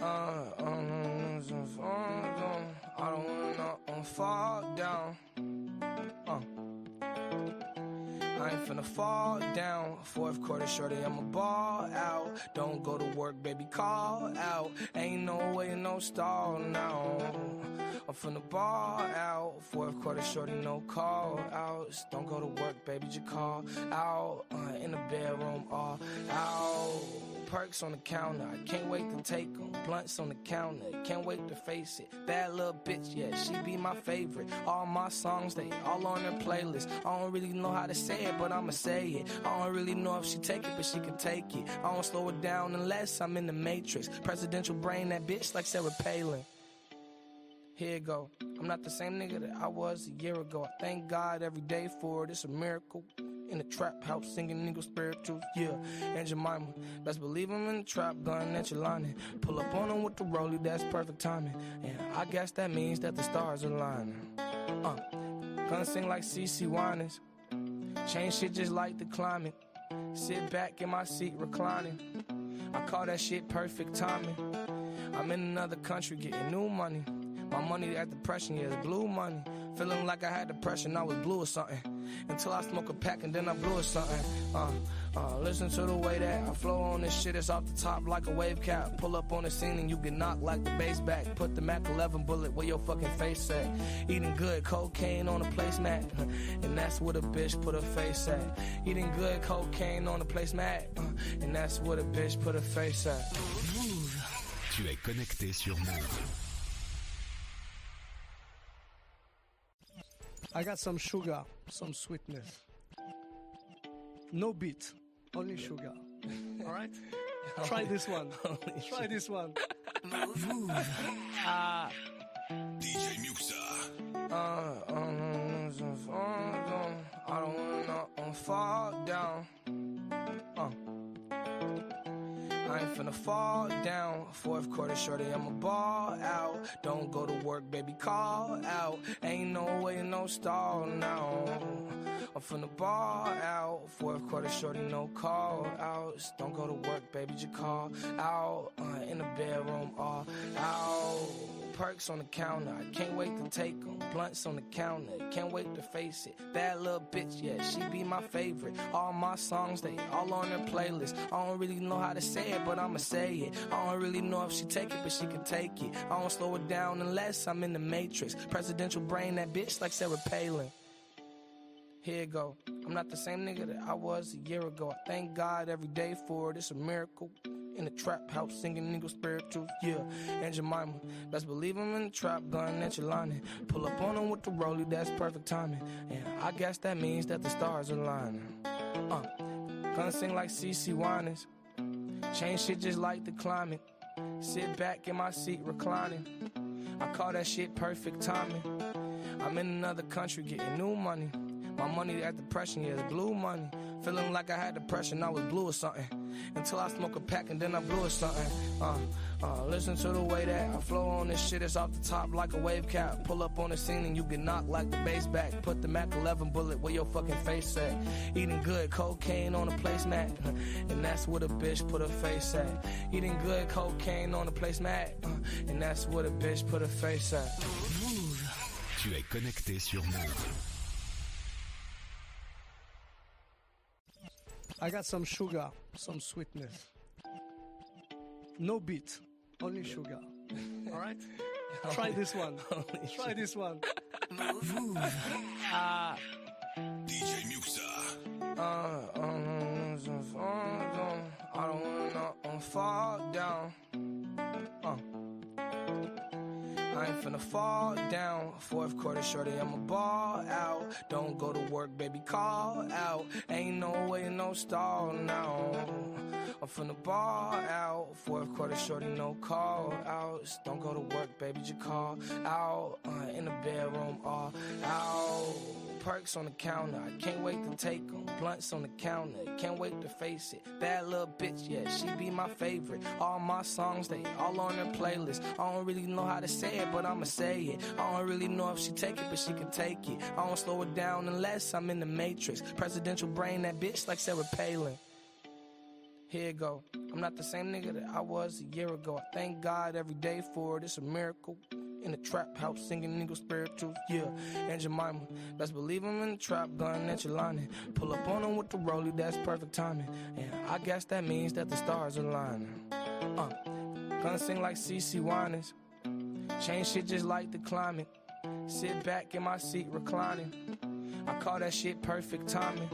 I don't wanna fall down. I ain't finna fall down. Fourth quarter, shorty, I'ma ball out. Don't go to work, baby, call out. Ain't no way, no stall now. I'm finna ball out. Fourth quarter, shorty, no call outs. Don't go to work, baby, just call out. In the bedroom, all out. Perks on the counter, I can't wait to take them. Blunts on the counter, can't wait to face it. Bad little bitch, yeah, she be my favorite. All my songs, they all on her playlist. I don't really know how to say it, but I'ma say it. I don't really know if she take it, but she can take it. I don't slow it down unless I'm in the Matrix. Presidential brain, that bitch like Sarah Palin. Here you go. I'm not the same nigga that I was a year ago. I thank God every day for it. It's a miracle. In the trap house, singing nigga spirituals, yeah. And Jemima, best believe I'm in the trap, gun at your lining. Pull up on him with the rollie, that's perfect timing. And I guess that means that the stars are lining. Gonna sing like CC Winans. Change shit just like the climate. Sit back in my seat reclining. I call that shit perfect timing. I'm in another country getting new money. My money at depression, yeah, it's blue money. Feeling like I had depression, I was blue or something. Until I smoke a pack and then I blew or something. Listen to the way that I flow on this shit, it's off the top like a wave cap. Pull up on the scene and you get knocked like the bass back. Put the Mac 11 bullet where your fucking face at. Eating good cocaine on a placemat, and that's where the bitch put her face at. Eating good cocaine on a placemat, and that's where the bitch put her face at. Move. Tu es connecté sur Move. I got some sugar, some sweetness. No beat, only sugar. All right? Try this one. Try this one. Move. DJ Muxa. I don't wanna fall down. I ain't finna fall down. Fourth quarter, shorty, I'ma ball out. Don't go to work, baby, call out. Ain't no way, no stall now. I'm finna ball out. Fourth quarter, shorty, no call outs. Don't go to work, baby, just call out. In the bedroom, all out. Perks on the counter, I can't wait to take them. Blunts on the counter, can't wait to face it. Bad little bitch, yeah, she be my favorite. All my songs, they all on her playlist. I don't really know how to say it, but I'ma say it. I don't really know if she take it, but she can take it. I don't slow it down unless I'm in the Matrix. Presidential brain, that bitch like Sarah Palin. Here you go. I'm not the same nigga that I was a year ago. I thank God every day for it. It's a miracle. In the trap house, singing nigga spirituals, yeah. And Jemima, best believe I'm in the trap, gun at your lining. Pull up on him with the rollie, that's perfect timing. And I guess that means that the stars are lining. Gonna sing like CC Winans. Change shit just like the climate. Sit back in my seat reclining. I call that shit perfect timing. I'm in another country getting new money. My money at depression, yeah, it's blue money. Feeling like I had depression, I was blue or something. Until I smoke a pack and then I blew or something. Listen to the way that I flow on this shit, it's off the top like a wave cap. Pull up on the scene and you get knocked like the bass back. Put the Mac 11 bullet where your fucking face at. Eating good cocaine on a placemat, and that's where the bitch put her face at. Eating good cocaine on a placemat, and that's where the bitch put her face at. Move. Tu es connecté sur Move. I got some sugar, some sweetness. No beat, only sugar. All right? Try this one. Try this one. Move. DJ Muxa. I don't wanna fall down. I ain't finna fall down. Fourth quarter, shorty, I'ma ball out. Don't go to work, baby, call out. Ain't no way, no stall now. I'm finna ball out. Fourth quarter, shorty, no call outs. Don't go to work, baby, just call out. In the bedroom, all out. Perks on the counter, I can't wait to take them. Blunts on the counter, can't wait to face it. Bad little bitch, yeah, she be my favorite. All my songs, they all on her playlist. I don't really know how to say it, but I'ma say it. I don't really know if she take it, but she can take it. I don't slow it down unless I'm in the Matrix. Presidential brain, that bitch like Sarah Palin. Here it go. I'm not the same nigga that I was a year ago. I thank God every day for it. It's a miracle. In the trap house singing nigga spirituals, yeah. And Jemima, best believe I'm in the trap, gun at your lining. Pull up on him with the rollie, that's perfect timing. And I guess that means that the stars are lining. Gonna sing like CC Winans. Change shit just like the climate. Sit back in my seat reclining. I call that shit perfect timing.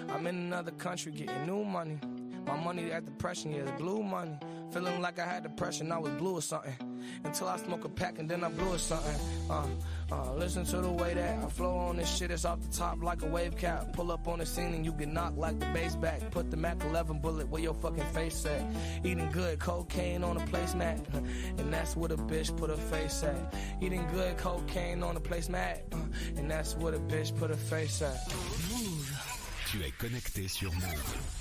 I'm in another country getting new money. My money at depression, yeah, it's blue money. Feeling like I had depression, I was blue or something. Until I smoke a pack and then I blew or something. Listen to the way that I flow on this shit, it's off the top like a wave cap. Pull up on the scene and you get knocked like the bass back. Put the Mac 11 bullet where your fucking face at. Eating good cocaine on a placemat, and that's where the bitch put her face at. Eating good cocaine on a placemat, and that's where the bitch put her face at. Tu es connecté sur Move.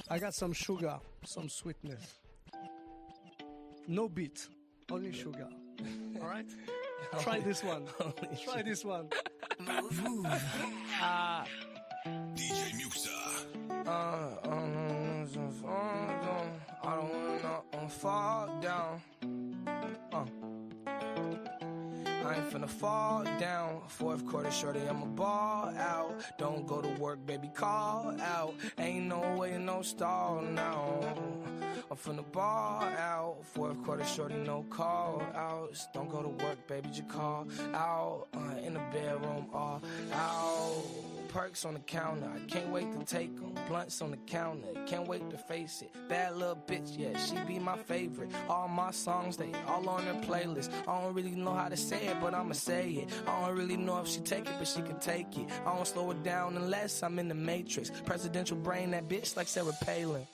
I got some sugar, some sweetness. No beat, only sugar. All right? Try this one. Try this one. DJ Muxa. I don't wanna fall down. I ain't finna fall down. Fourth quarter shorty, I'ma ball out. Don't go to work, baby, call out. Ain't no way, no stall now. I'm finna ball out. Fourth quarter shorty, no call outs. Don't go to work, baby, just call out. In the bedroom, all out. Perks on the counter, I can't wait to take them. Blunts on the counter, can't wait to face it. Bad little bitch, yeah, she be my favorite. All my songs, they all on her playlist. I don't really know how to say it, but I'ma say it. I don't really know if she take it, but she can take it. I don't slow it down unless I'm in the Matrix. Presidential brain, that bitch like Sarah Palin.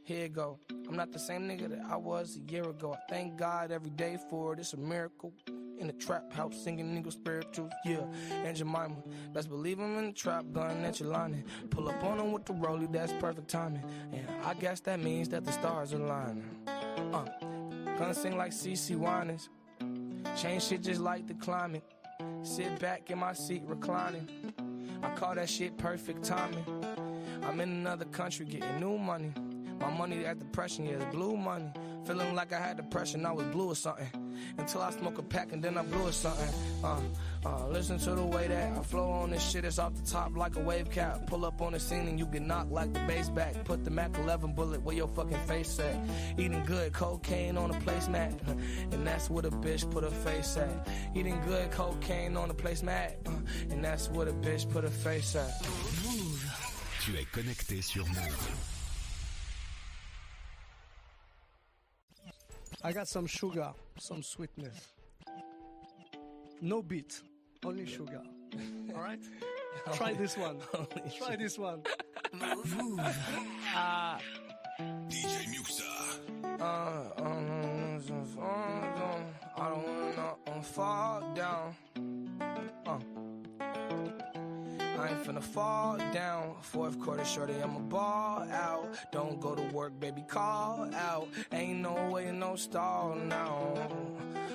Here it go. I'm not the same nigga that I was a year ago. I thank God every day for it. It's a miracle. In the trap house singing nigga spirituals, yeah. And Jemima, best believe I'm in the trap, gun at your lining. Pull up on him with the rollie, that's perfect timing. And I guess that means that the stars are lining. Gonna sing like CC Winans. Change shit just like the climate. Sit back in my seat reclining. I call that shit perfect timing. I'm in another country getting new money. My money at depression, yeah, it's blue money. Feeling like I had depression, I was blue or something. Until I smoke a pack and then I blew or something. Listen to the way that I flow on this shit, it's off the top like a wave cap. Pull up on the scene and you get knocked like the bass back. Put the Mac 11 bullet where your fucking face at. Eating good cocaine on a placemat, and that's where the bitch put her face at. Eating good cocaine on a placemat, and that's where the bitch put her face at. Tu es connecté sur Move. I got some sugar, some sweetness. No beat, only sugar. All right? Try this one. Try this one. DJ Muxa. I don't wanna fall down. I ain't finna fall down. Fourth quarter shorty, I'ma ball out. Don't go to work, baby, call out. Ain't no way, no stall now.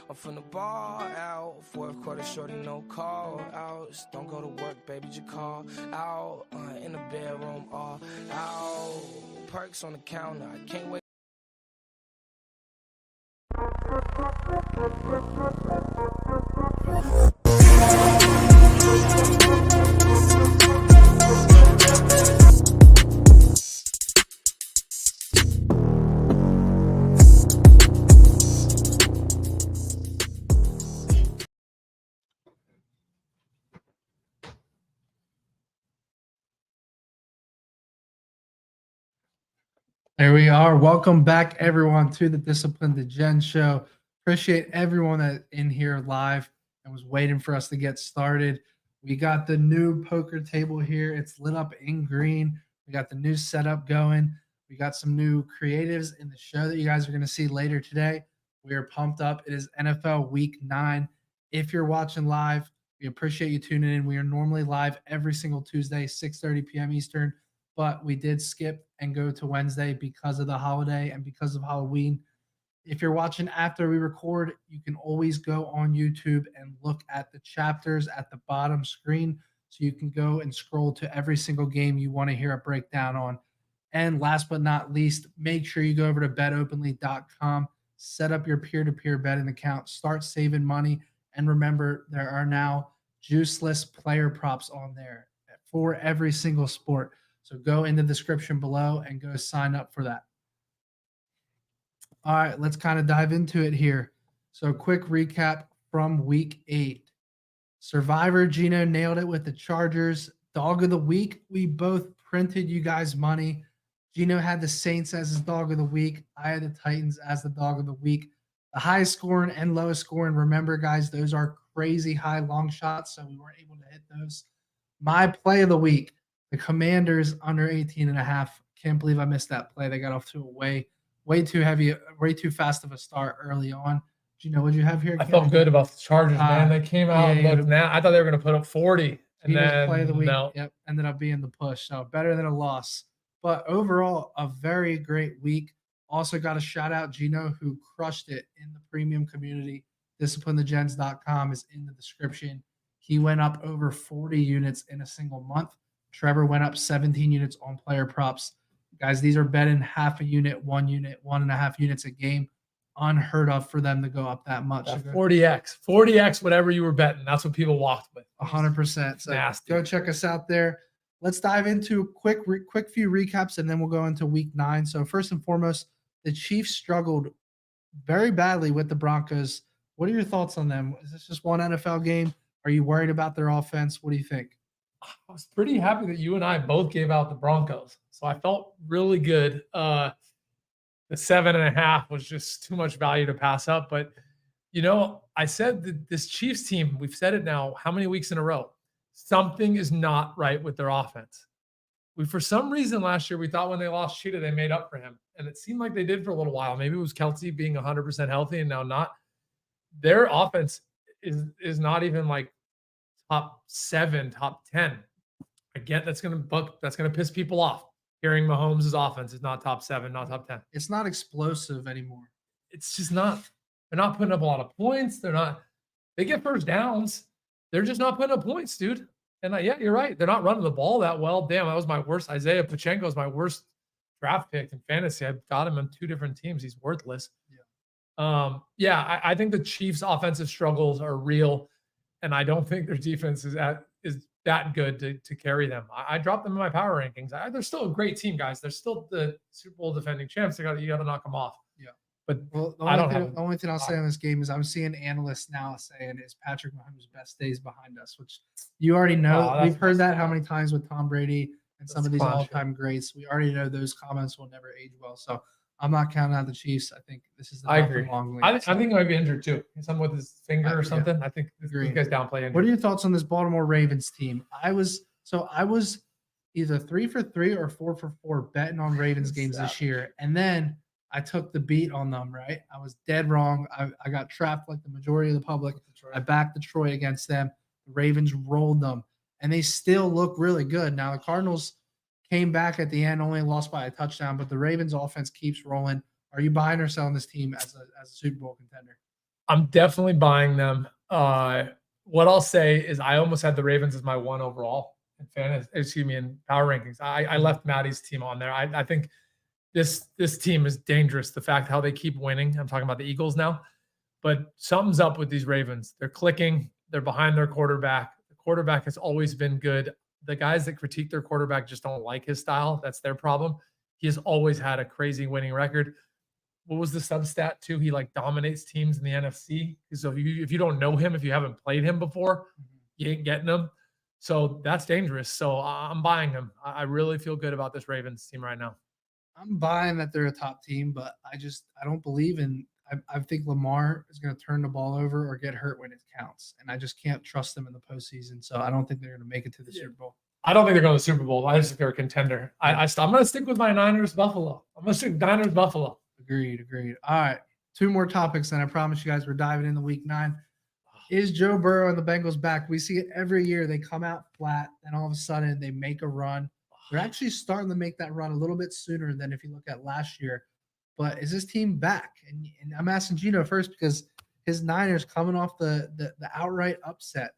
I'm finna ball out. Fourth quarter shorty, no call outs. Don't go to work, baby, just call out. In the bedroom, all out. Perks on the counter, I can't wait. There we are. Welcome back, everyone, to the Discipline to Gen show. Appreciate everyone that in here live and was waiting for us to get started. We got the new poker table here. It's lit up in green. We got the new setup going. We got some new creatives in the show that you guys are going to see later today. We are pumped up. It is NFL Week 9. If you're watching live, we appreciate you tuning in. We are normally live every single Tuesday, 6:30 p.m. Eastern. But we did skip and go to Wednesday because of the holiday and because of Halloween. If you're watching after we record, you can always go on YouTube and look at the chapters at the bottom screen. so you can go and scroll to every single game you want to hear a breakdown on. And last but not least, make sure you go over to betopenly.com, set up your peer-to-peer betting account, start saving money, and remember there are now juiceless player props on there for every single sport. So go in the description below and go sign up for that. All right, let's kind of dive into it here. So quick recap from week 8. Survivor GIno nailed it with the Chargers. Dog of the week, we both printed you guys money. GIno had the Saints as his dog of the week. I had the Titans as the dog of the week. The highest scoring and lowest scoring, remember, guys, those are crazy high long shots, so we weren't able to hit those. My play of the week, the Commanders under 18.5. Can't believe I missed that play. They got off to a way too fast of a start early on. GIno, what'd you have here? I felt good about the Chargers, man. They came out and looked now. I thought they were going to put up 40. And then play of the week. No. Yep, ended up being the push. So better than a loss. But overall, a very great week. Also got a shout out GIno, who crushed it in the premium community. DisciplineTheGens.com is in the description. He went up over 40 units in a single month. Trevor went up 17 units on player props. Guys, these are betting half a unit, 1 unit, 1.5 units a game. Unheard of for them to go up that much. 40x, whatever you were betting. That's what people walked with. 100%. So nasty. Go check us out there. Let's dive into quick few recaps, and then we'll go into week 9. So first and foremost, the Chiefs struggled very badly with the Broncos. What are your thoughts on them? Is this just one NFL game? Are you worried about their offense? What do you think? I was pretty happy that you and I both gave out the Broncos. So I felt really good. The 7.5 was just too much value to pass up. But, I said that this Chiefs team, we've said it now, how many weeks in a row? Something is not right with their offense. For some reason last year, we thought when they lost Cheetah, they made up for him. And it seemed like they did for a little while. Maybe it was Kelsey being 100% healthy and now not. Their offense is not even like top 7, top 10. I get that's going to piss people off. Hearing Mahomes' offense is not top 7, not top 10. It's not explosive anymore. It's just not. They're not putting up a lot of points. They get first downs. They're just not putting up points, dude. And yeah, you're right. They're not running the ball that well. Damn, that was my worst. Isaiah Pacheco is my worst draft pick in fantasy. I've got him on 2 different teams. He's worthless. Yeah. I think the Chiefs' offensive struggles are real, and I don't think their defense is that good to carry them. I dropped them in my power rankings. They're still a great team, guys. They're still the Super Bowl defending champs. You got to knock them off. Yeah. But the only thing I'll say on this game is I'm seeing analysts now saying is Patrick Mahomes' best days behind us, which you already know. We've heard that how many times with Tom Brady and some of these all-time greats. We already know those comments will never age well. So I'm not counting out the Chiefs. I think this is the long lead. I think he might be injured too. Something with his finger or something. Yeah. I think these guys downplay injury. What are your thoughts on this Baltimore Ravens team? I was either 3 for 3 or 4 for 4 betting on Ravens games this year. And then I took the beat on them, right? I was dead wrong. I got trapped like the majority of the public. I backed Detroit against them. The Ravens rolled them, and they still look really good. Now, the Cardinals came back at the end, only lost by a touchdown, but the Ravens offense keeps rolling. Are you buying or selling this team as a Super Bowl contender? I'm definitely buying them. What I'll say is I almost had the Ravens as my 1 overall in power rankings. I left Matty's team on there. I think this team is dangerous. The fact how they keep winning. I'm talking about the Eagles now, but something's up with these Ravens. They're clicking. They're behind their quarterback. The quarterback has always been good. The guys that critique their quarterback just don't like his style. That's their problem. He has always had a crazy winning record. What was the substat too? He dominates teams in the NFC. So if you don't know him, if you haven't played him before, you ain't getting him. So that's dangerous. So I'm buying him. I really feel good about this Ravens team right now. I'm buying that they're a top team, but I don't believe in. I think Lamar is going to turn the ball over or get hurt when it counts, and I just can't trust them in the postseason. So I don't think they're going to make it to the Super Bowl. I don't think they're going to the Super Bowl. I just think they're a contender. I'm going to stick with my Niners Buffalo. I'm going to stick Niners Buffalo. Agreed. All right, 2 more topics, and I promise you guys we're diving into Week 9. Is Joe Burrow and the Bengals back? We see it every year. They come out flat, and all of a sudden they make a run. They're actually starting to make that run a little bit sooner than if you look at last year. But is this team back? And I'm asking GIno first because his Niners coming off the outright upset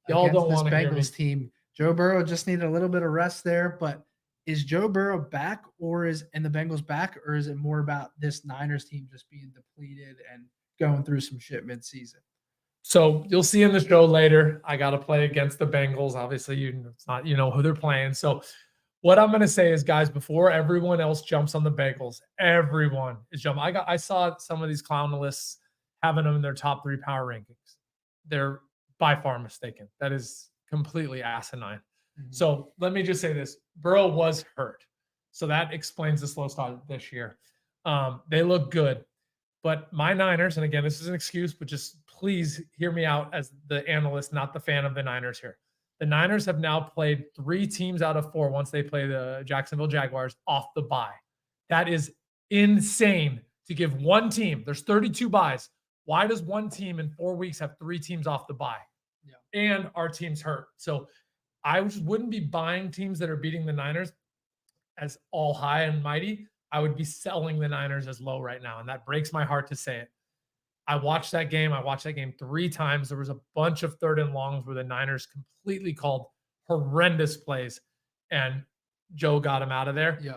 Y'all against don't this want to hear me. Bengals team. Joe Burrow just needed a little bit of rest there, but is Joe Burrow back and the Bengals back, or is it more about this Niners team just being depleted and going through some shit midseason? So you'll see in the show later, I got to play against the Bengals. Obviously, it's not, who they're playing. So what I'm going to say is, guys, before everyone else jumps on the Bengals, everyone is jumping. I saw some of these clown lists having them in their top 3 power rankings. They're by far mistaken. That is completely asinine. Mm-hmm. So let me just say this. Burrow was hurt. So that explains the slow start this year. They look good. But my Niners, and again, this is an excuse, but just please hear me out as the analyst, not the fan of the Niners here. The Niners have now played 3 teams out of 4 once they play the Jacksonville Jaguars off the bye. That is insane to give one team. There's 32 byes. Why does one team in 4 weeks have 3 teams off the bye? Yeah. And our team's hurt. So I just wouldn't be buying teams that are beating the Niners as all high and mighty. I would be selling the Niners as low right now. And that breaks my heart to say it. I watched that game 3 times. There was a bunch of 3rd and longs where the Niners completely called horrendous plays and Joe got him out of there. Yeah.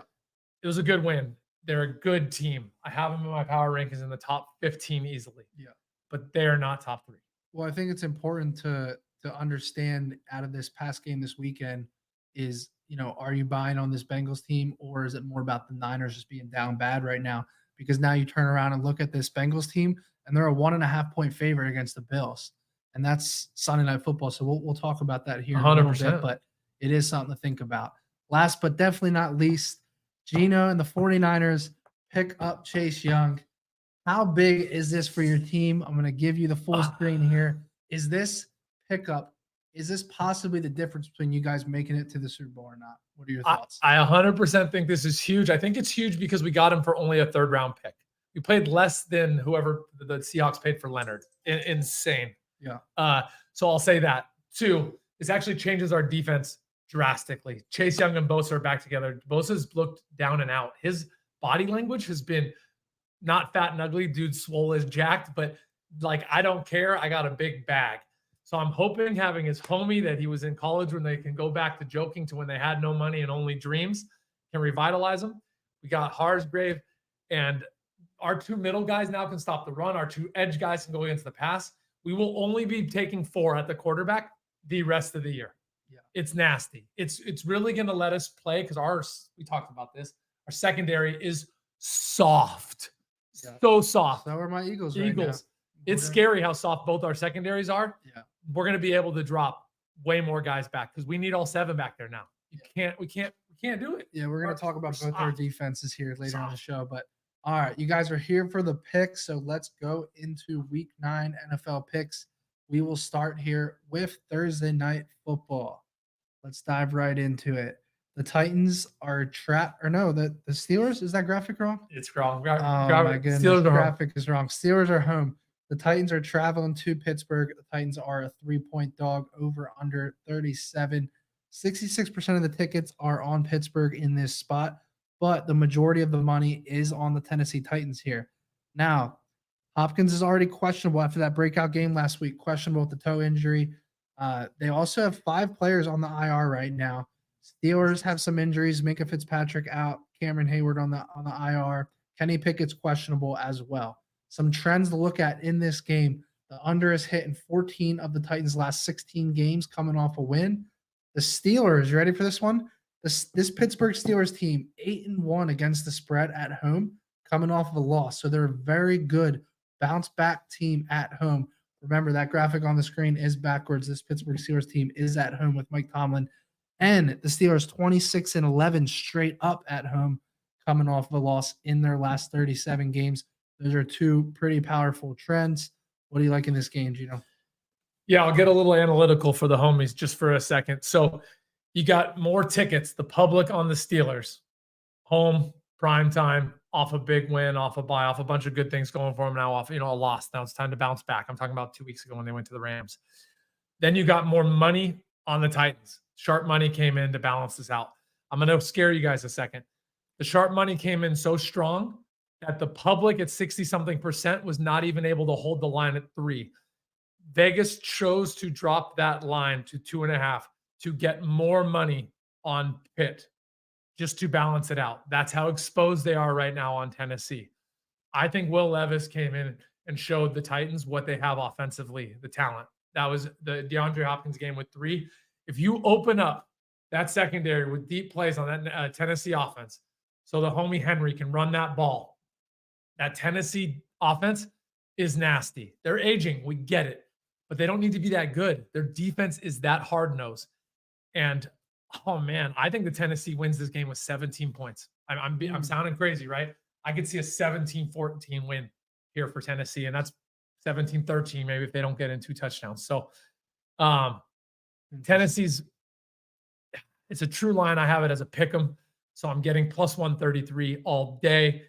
It was a good win. They're a good team. I have them in my power rankings in the top 15 easily. Yeah. But they're not top 3. Well, I think it's important to understand out of this past game this weekend is, are you buying on this Bengals team, or is it more about the Niners just being down bad right now? Because now you turn around and look at this Bengals team, and they're a 1.5 point favorite against the Bills. And that's Sunday Night Football. So we'll talk about that here 100%. In a little bit, but it is something to think about. Last but definitely not least, GIno and the 49ers pick up Chase Young. How big is this for your team? I'm going to give you the full screen here. Is this pickup, is this possibly the difference between you guys making it to the Super Bowl or not? What are your thoughts? I 100% think this is huge. I think it's huge because we got him for only a 3rd round pick. We paid less than whoever the Seahawks paid for Leonard. Insane. Yeah. So I'll say that. 2, this actually changes our defense drastically. Chase Young and Bosa are back together. Bosa's looked down and out. His body language has been not fat and ugly. Dude swole is jacked, but I don't care. I got a big bag. So I'm hoping having his homie that he was in college when they can go back to joking to when they had no money and only dreams can revitalize him. We got Harsgrave, and our 2 middle guys now can stop the run. Our 2 edge guys can go against the pass. We will only be taking 4 at the quarterback the rest of the year. Yeah. It's nasty. It's really going to let us play because we talked about this. Our secondary is soft. Yeah. So soft. So are my Eagles right now. It's scary how soft both our secondaries are. Yeah. We're going to be able to drop way more guys back because we need all 7 back there now. We can't do it. Yeah, we're going to talk about both our defenses here later on the show. But all right, you guys are here for the picks, so let's go into Week 9 NFL picks. We will start here with Thursday Night Football. Let's dive right into it. The Titans are the Steelers. Is that graphic wrong? It's wrong. My goodness. Steelers graphic is wrong. Steelers are home. The Titans are traveling to Pittsburgh. The Titans are a 3-point dog, over under 37. 66% of the tickets are on Pittsburgh in this spot, but the majority of the money is on the Tennessee Titans here. Now, Hopkins is already questionable after that breakout game last week, questionable with the toe injury. They also have 5 players on the IR right now. Steelers have some injuries. Minka Fitzpatrick out. Cameron Hayward on the IR. Kenny Pickett's questionable as well. Some trends to look at in this game. The under is hit in 14 of the Titans' last 16 games coming off a win. The Steelers, you ready for this one? This Pittsburgh Steelers team, 8-1 against the spread at home, coming off of a loss. So they're a very good bounce-back team at home. Remember, that graphic on the screen is backwards. This Pittsburgh Steelers team is at home with Mike Tomlin. And the Steelers 26-11 straight up at home, coming off of a loss in their last 37 games. Those are 2 pretty powerful trends. What do you like in this game, GIno? Yeah, I'll get a little analytical for the homies just for a second. So you got more tickets, the public on the Steelers. Home, prime time, off a big win, off a bye, off a bunch of good things going for them now, off a loss. Now it's time to bounce back. I'm talking about 2 weeks ago when they went to the Rams. Then you got more money on the Titans. Sharp money came in to balance this out. I'm going to scare you guys a second. The sharp money came in so strong that the public at 60-something% was not even able to hold the line at 3. Vegas chose to drop that line to 2.5. to get more money on Pitt just to balance it out. That's how exposed they are right now on Tennessee. I think Will Levis came in and showed the Titans what they have offensively, the talent. That was the DeAndre Hopkins game with 3. If you open up that secondary with deep plays on that Tennessee offense, so the homie Henry can run that ball, that Tennessee offense is nasty. They're aging. We get it. But they don't need to be that good. Their defense is that hard-nosed. And, oh, man, I think the Tennessee wins this game with 17 points. I'm sounding crazy, right? I could see a 17-14 win here for Tennessee, and that's 17-13 maybe if they don't get in 2 touchdowns. So Tennessee's – it's a true line. I have it as a pick 'em. So I'm getting plus 133 all day.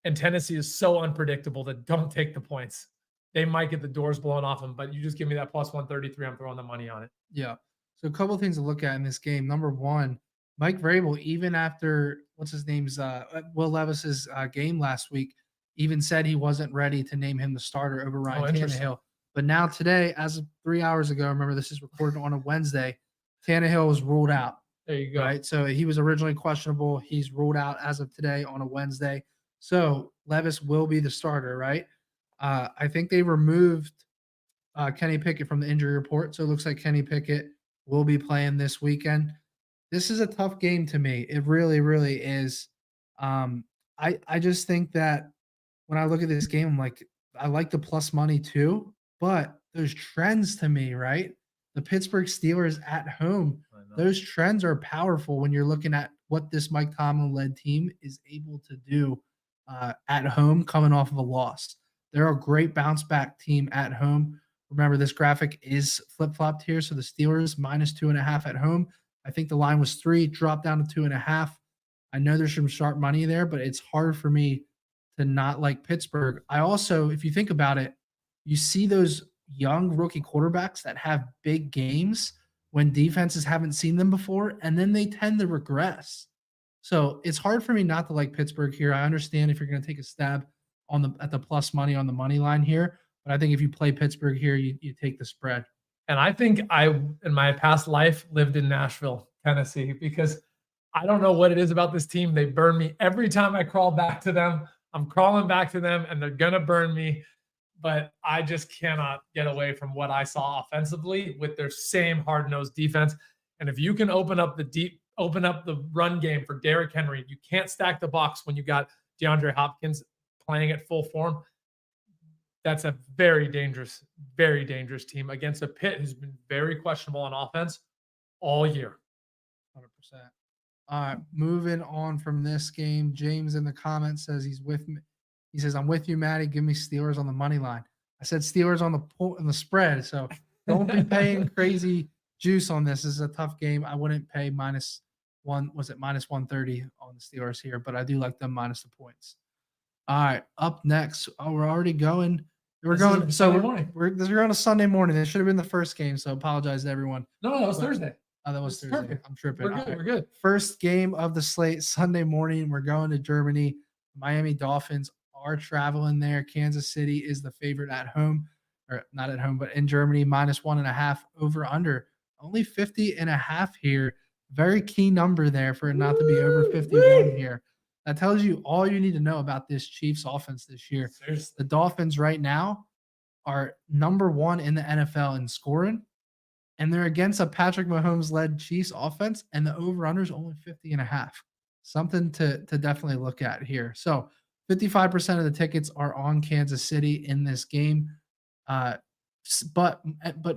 And Tennessee is so unpredictable that don't take the points. They might get the doors blown off them, but you just give me that plus 133. I'm throwing the money on it. Yeah. So a couple of things to look at in this game. Number one, Mike Vrabel, even after Will Levis's game last week, even said he wasn't ready to name him the starter over Ryan Tannehill. But now today, as of 3 hours ago, remember this is recorded on a Wednesday, Tannehill was ruled out. There you go. Right. So he was originally questionable. He's ruled out as of today on a Wednesday. So Levis will be the starter, right? I think they removed Kenny Pickett from the injury report. So it looks like Kenny Pickett will be playing this weekend. This is a tough game to me. It really, really is. I just think that when I look at this game, I'm like, I like the plus money too, but those trends to me, right? The Pittsburgh Steelers at home, those trends are powerful when you're looking at what this Mike Tomlin-led team is able to do at home coming off of a loss. They're a great bounce-back team at home. Remember, this graphic is flip-flopped here, so the Steelers minus 2.5 at home. I think the line was 3, dropped down to 2.5. I know there's some sharp money there, but it's hard for me to not like Pittsburgh. I also, if you think about it, you see those young rookie quarterbacks that have big games when defenses haven't seen them before, and then they tend to regress. So it's hard for me not to like Pittsburgh here. I understand if you're going to take a stab at the plus money on the money line here, but I think if you play Pittsburgh here, you take the spread. And I think I, in my past life, lived in Nashville, Tennessee, because I don't know what it is about this team. They burn me every time I crawl back to them. I'm crawling back to them, and they're going to burn me. But I just cannot get away from what I saw offensively with their same hard-nosed defense. And if you can open up the run game for Derrick Henry, you can't stack the box when you got DeAndre Hopkins playing at full form. That's a very dangerous team against a Pitt who's been very questionable on offense all year. 100%. All right, moving on from this game, James in the comments says he's with me. He says, I'm with you, Matty. Give me Steelers on the money line. I said Steelers on the spread, so don't be paying crazy juice on this. This is a tough game. I wouldn't pay minus 130 on the Steelers here, but I do like them minus the points. All right, up next. Oh, we're already going. We're going on a Sunday morning. It should have been the first game, so apologize to everyone. No, that was Thursday. Oh, that was Thursday. Perfect. I'm tripping. We're good. First game of the slate, Sunday morning. We're going to Germany. Miami Dolphins are traveling there. Kansas City is the favorite at home, or not at home, but in Germany, minus 1.5 over under. Only 50.5 here. Very key number there for it not to be over 51 here. That tells you all you need to know about this Chiefs offense this year. Seriously. The Dolphins right now are number 1 in the NFL in scoring, and they're against a Patrick Mahomes-led Chiefs offense, and the over-under is only 50.5. Something to definitely look at here. So 55% of the tickets are on Kansas City in this game, but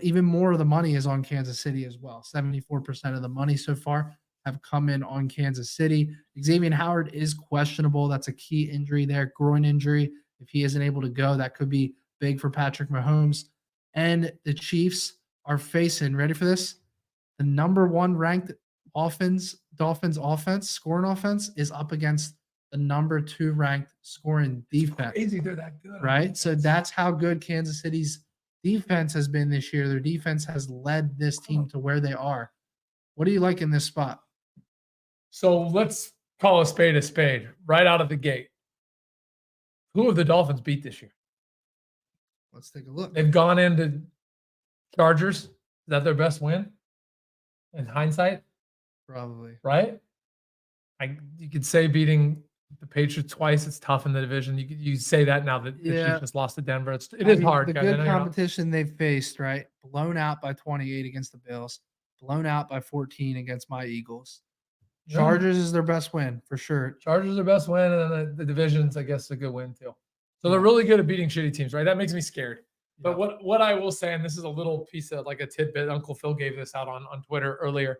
even more of the money is on Kansas City as well. 74% of the money so far have come in on Kansas City. Xavier Howard is questionable. That's a key injury there, groin injury. If he isn't able to go, that could be big for Patrick Mahomes. And the Chiefs are facing, ready for this? The number 1 ranked Dolphins offense, scoring offense, is up against the number 2 ranked scoring defense. Crazy, they're that good. Right? So that's how good Kansas City's defense has been this year. Their defense has led this team to where they are. What do you like in this spot? So let's call a spade right out of the gate. Who have the Dolphins beat this year? Let's take a look. They've gone into Chargers. Is that their best win? in hindsight, Probably. right? You could say beating the Patriots twice, it's tough in the division. You say that now that the Chiefs just lost to Denver. It I is mean, hard, the guys. I good know you're not- competition they've faced, right? Blown out by 28 against the Bills, blown out by 14 against my Eagles. Yeah. Chargers is their best win for sure. Chargers are best win, and then the division's, I guess, a good win too. So they're really good at beating shitty teams, right? That makes me scared. But what I will say, and this is a little piece of like a tidbit, Uncle Phil gave this out on Twitter earlier.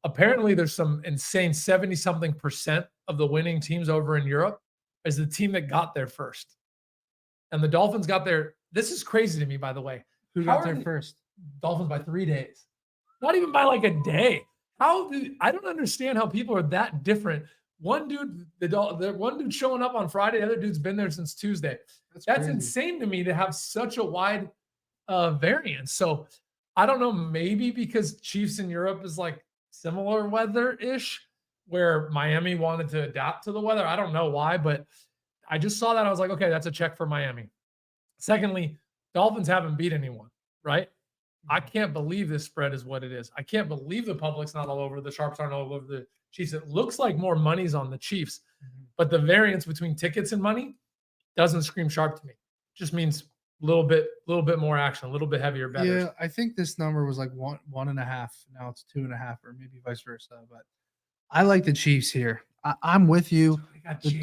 Apparently, there's some insane 70-something% of the winning teams over in Europe is the team that got there first. And the Dolphins got there. This is crazy to me, by the way. Who got there first? Dolphins by 3 days. Not even by like a day. I don't understand how people are that different. One dude, the one dude showing up on Friday, the other dude's been there since Tuesday. That's insane to me to have such a wide variance. So I don't know, maybe because Chiefs in Europe is like similar weather-ish, where Miami wanted to adapt to the weather. I don't know why, but I just saw that. I was like, okay, that's a check for Miami. Secondly, Dolphins haven't beat anyone, right? I can't believe this spread is what it is. I can't believe the public's not all over. The sharps aren't all over the Chiefs. It looks like more money's on the Chiefs, but the variance between tickets and money doesn't scream sharp to me. Just means a little bit more action, a little bit heavier bettors. Yeah, I think this number was like 1.5. Now it's 2.5, or maybe vice versa. But I like the Chiefs here. I'm with you. The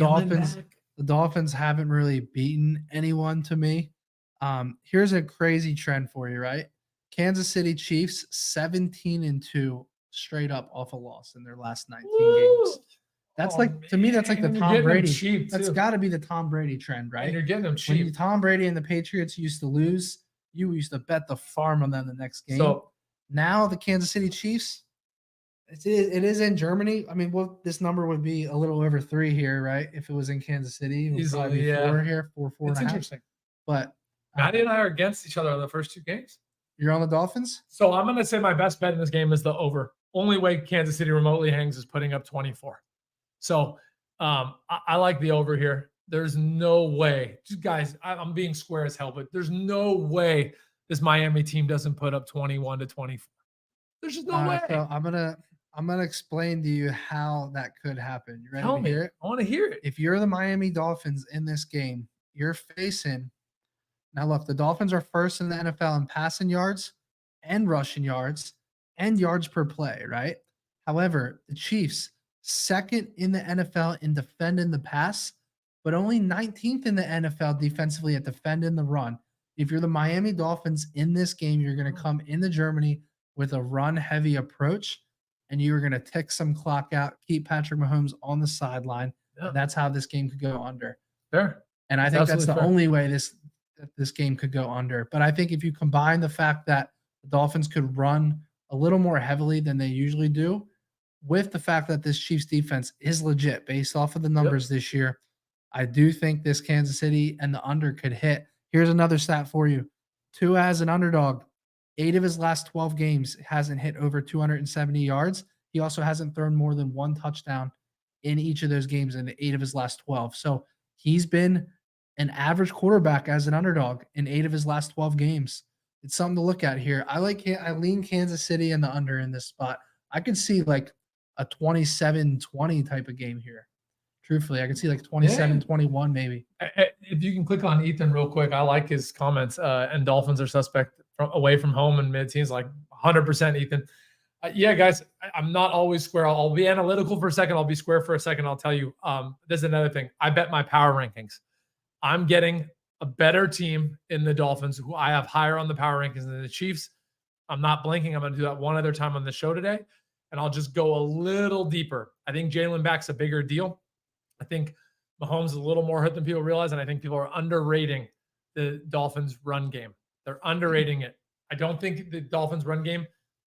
Dolphins haven't really beaten anyone to me. Here's a crazy trend for you, right? Kansas City Chiefs 17-2 straight up off a loss in their last 19 games. That's to me, that's like the Tom Brady. That's got to be the Tom Brady trend, right? And you're getting them cheap. When Tom Brady and the Patriots used to lose, you used to bet the farm on them the next game. So now the Kansas City Chiefs, it is in Germany. I mean, this number would be a little over 3 here, right? If it was in Kansas City, it would probably be 4 here, 4, 4 it's and a half. interesting. But Matty and I are against each other on the first 2 games. You're on the Dolphins? So I'm going to say my best bet in this game is the over. Only way Kansas City remotely hangs is putting up 24. So I like the over here. There's no way. Guys, I'm being square as hell, but there's no way this Miami team doesn't put up 21-24. There's just no way. So I'm gonna explain to you how that could happen. You ready Tell to me. hear it? I want to hear it. If you're the Miami Dolphins in this game, you're facing. Now, look, the Dolphins are first in the NFL in passing yards and rushing yards and yards per play, right? However, the Chiefs, second in the NFL in defending the pass, but only 19th in the NFL defensively at defending the run. If you're the Miami Dolphins in this game, you're going to come into Germany with a run-heavy approach, and you're going to tick some clock out, keep Patrick Mahomes on the sideline. Yeah. And that's how this game could go under. Fair. And I think that's the fair. only way this game could go under. But I think if you combine the fact that the Dolphins could run a little more heavily than they usually do, with the fact that this Chiefs defense is legit based off of the numbers this year, I do think this Kansas City and the under could hit. Here's another stat for you. Tua as an underdog, 8 of his last 12 games hasn't hit over 270 yards. He also hasn't thrown more than 1 touchdown in each of those games in 8 of his last 12. So he's been an average quarterback as an underdog in 8 of his last 12 games. It's something to look at here. I lean Kansas City and the under in this spot. I could see like a 27-20 type of game here. Truthfully, I could see like 27-21 maybe. If you can click on Ethan real quick, I like his comments. And Dolphins are suspect away from home and mid-teens, like 100% Ethan. Yeah, guys, I'm not always square. I'll be analytical for a second. I'll be square for a second. I'll tell you. There's another thing. I bet my power rankings. I'm getting a better team in the Dolphins, who I have higher on the power rankings than the Chiefs. I'm not blinking. I'm going to do that one other time on the show today, and I'll just go a little deeper. I think Jalen back's a bigger deal. I think Mahomes is a little more hurt than people realize, and I think people are underrating the Dolphins' run game. They're underrating it. I don't think the Dolphins' run game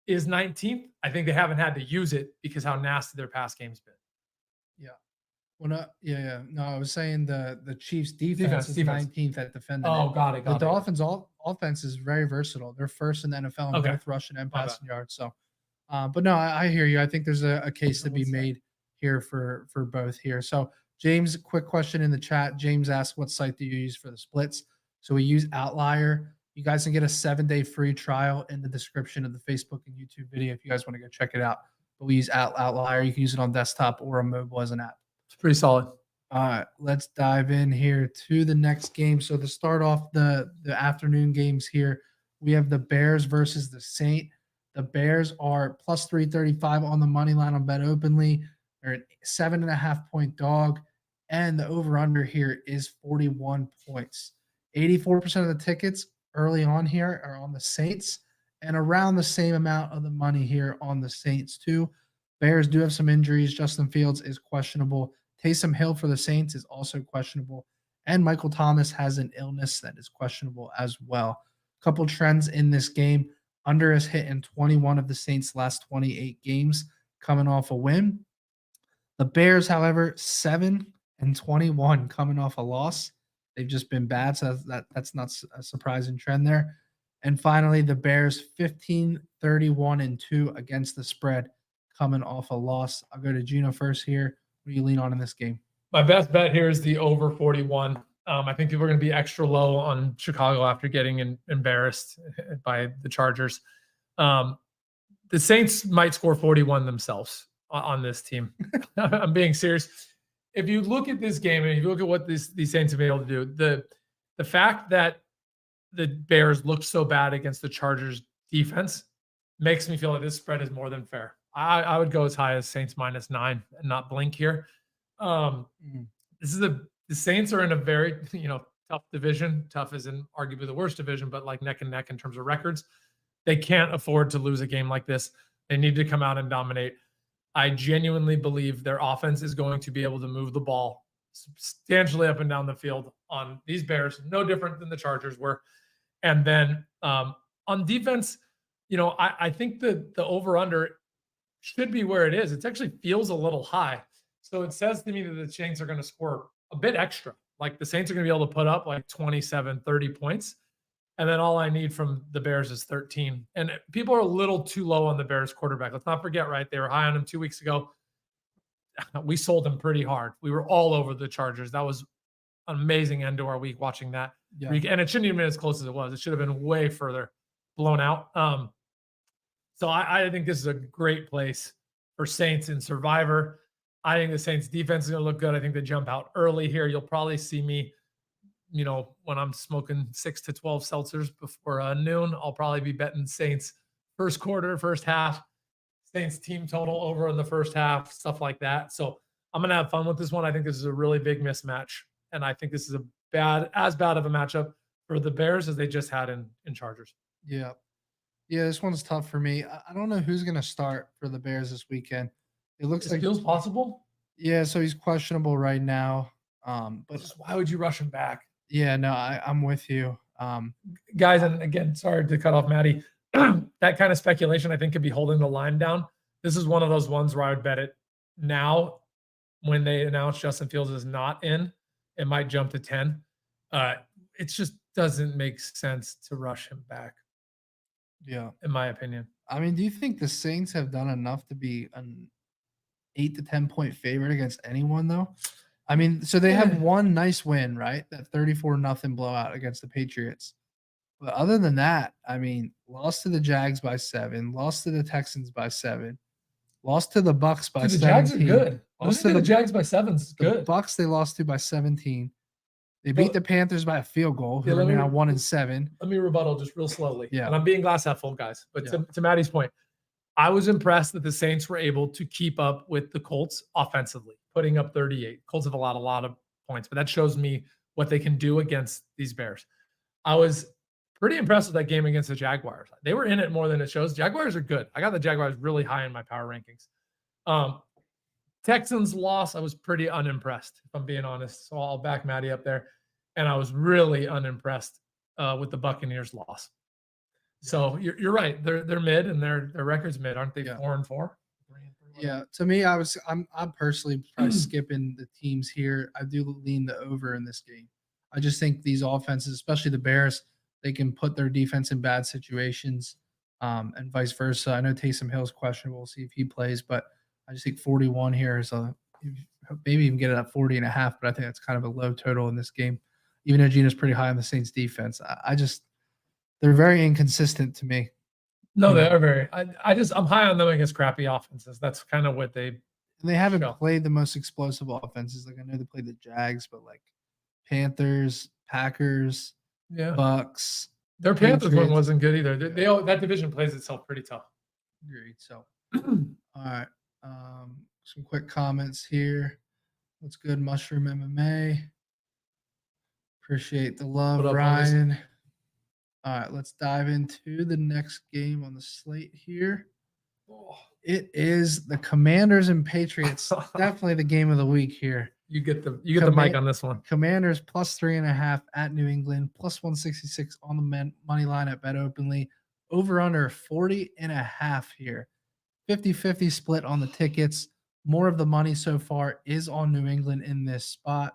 is 19th. I think they haven't had to use it because how nasty their pass game's been. Yeah. Well, no, I was saying the Chiefs' defense is 19th at defending. Oh, got it. The Dolphins' offense is very versatile. They're first in the NFL in both rushing and passing yards. So, but no, I hear you. I think there's a case to be made here for both here. So, James, quick question in the chat. James asked, what site do you use for the splits? So we use Outlier. You guys can get a 7-day free trial in the description of the Facebook and YouTube video if you guys want to go check it out. But we use Outlier. You can use it on desktop or on mobile as an app. It's pretty solid. All right, let's dive in here to the next game. So to start off the afternoon games here, we have the Bears versus the Saint. The Bears are plus 335 on the money line on Bet Openly. They're a 7.5-point dog, and the over-under here is 41 points. 84% of the tickets early on here are on the Saints, and around the same amount of the money here on the Saints too. Bears do have some injuries. Justin Fields is questionable. Taysom Hill for the Saints is also questionable. And Michael Thomas has an illness that is questionable as well. Couple trends in this game. Under has hit in 21 of the Saints' last 28 games, coming off a win. The Bears, however, 7-21 coming off a loss. They've just been bad, so that's not a surprising trend there. And finally, the Bears 15-31-2 against the spread, coming off a loss. I'll go to GIno first here. What do you lean on in this game? My best bet here is the over 41. I think people are going to be extra low on Chicago after getting embarrassed by the Chargers. The Saints might score 41 themselves on this team. I'm being serious. If you look at this game and if you look at what these Saints have been able to do, the fact that the Bears looked so bad against the Chargers defense makes me feel like this spread is more than fair. I would go as high as Saints -9 and not blink here. The Saints are in a very tough division. Tough is in arguably the worst division, but like neck and neck in terms of records. They can't afford to lose a game like this. They need to come out and dominate. I genuinely believe their offense is going to be able to move the ball substantially up and down the field on these Bears, no different than the Chargers were. And then on defense, I think the over-under should be where it is. It actually feels a little high. So it says to me that the Saints are going to score a bit extra. Like the Saints are going to be able to put up like 27, 30 points. And then all I need from the Bears is 13. And people are a little too low on the Bears quarterback. Let's not forget, right? They were high on him 2 weeks ago. We sold him pretty hard. We were all over the Chargers. That was an amazing end to our week watching that. Yeah. And it shouldn't even been as close as it was. It should have been way further blown out. So I think this is a great place for Saints in Survivor. I think the Saints defense is going to look good. I think they jump out early here. You'll probably see me, when I'm smoking 6 to 12 seltzers before noon, I'll probably be betting Saints first quarter, first half, Saints team total over in the first half, stuff like that. So I'm going to have fun with this one. I think this is a really big mismatch. And I think this is as bad of a matchup for the Bears as they just had in Chargers. Yeah. Yeah, this one's tough for me. I don't know who's going to start for the Bears this weekend. It looks like feels possible. Yeah, so he's questionable right now. But just why would you rush him back? Yeah, no, I'm with you. Guys, and again, sorry to cut off Matty. That kind of speculation, I think, could be holding the line down. This is one of those ones where I would bet it now. When they announce Justin Fields is not in, it might jump to 10. It just doesn't make sense to rush him back. Yeah, in my opinion. I mean, do you think the Saints have done enough to be an 8 to 10 point favorite against anyone, though? I mean, so they have one nice win, right? That 34-0 blowout against the Patriots. But other than that, I mean, lost to the Jags by 7, lost to the Texans by 7, lost to the Bucks by 17. The Jags are good. Lost to the Jags by 7 is good. The Bucks they lost to by 17. They beat the Panthers by a field goal, who are now 1-7. Let me rebuttal just real slowly. Yeah. And I'm being glass half full, guys. But to Matty's point, I was impressed that the Saints were able to keep up with the Colts offensively, putting up 38. Colts have allowed a lot of points, but that shows me what they can do against these Bears. I was pretty impressed with that game against the Jaguars. They were in it more than it shows. Jaguars are good. I got the Jaguars really high in my power rankings. Texans loss, I was pretty unimpressed, if I'm being honest. So I'll back Matty up there. And I was really unimpressed with the Buccaneers loss. So you're right. They're mid and their record's mid, aren't they? 4-4. Yeah. To me, I'm personally probably skipping the teams here. I do lean the over in this game. I just think these offenses, especially the Bears, they can put their defense in bad situations, and vice versa. I know Taysom Hill's questionable. We'll see if he plays, but I just think 41 here is maybe even get it at 40.5, but I think that's kind of a low total in this game. Even though GIno's pretty high on the Saints defense, I just they're very inconsistent to me. No, they are very. I'm high on them against crappy offenses. That's kind of what they. And they haven't show. played the most explosive offenses. Like I know they played the Jags, but like Panthers, Packers, Yeah, Bucks. their Panthers one Patriots. wasn't good either. They all, that division plays itself pretty tough. Agreed. So, all right. Some quick comments here. What's good, Mushroom MMA? Appreciate the love, What up, Ryan. All right, let's dive into the next game on the slate here. It is the Commanders and Patriots. Definitely the game of the week here. You get the mic on this one. Commanders plus 3.5 at New England, plus 166 on the money line at Bet Openly. Over under 40.5 here. 50-50 split on the tickets. More of the money so far is on New England in this spot.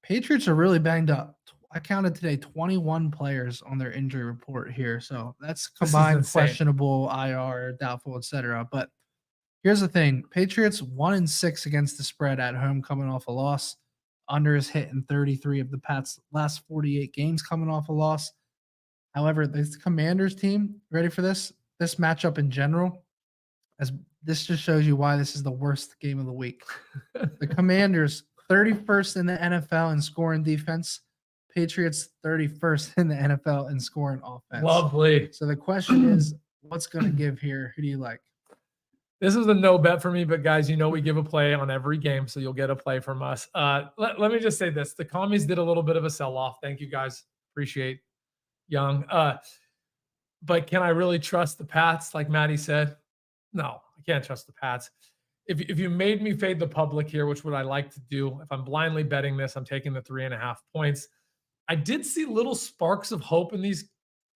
Patriots are really banged up. I counted today 21 players on their injury report here. So that's combined questionable, IR, doubtful, etc. But here's the thing. Patriots 1-6 against the spread at home coming off a loss. Under is hit in 33 of the Pats' last 48 games coming off a loss. However, this Commanders team, ready for this? This matchup in general, as this just shows you why this is the worst game of the week. The Commanders, 31st in the NFL in scoring defense. Patriots, 31st in the NFL in scoring offense. Lovely. So the question is, what's going to give here? Who do you like? This is a no bet for me, but guys, we give a play on every game, so you'll get a play from us. Let me just say this. The commies did a little bit of a sell-off. Thank you, guys. Appreciate Young. But can I really trust the Pats, like Matty said? No, I can't trust the Pats. If you made me fade the public here, which would I like to do, if I'm blindly betting this, I'm taking the 3.5 points. I did see little sparks of hope in these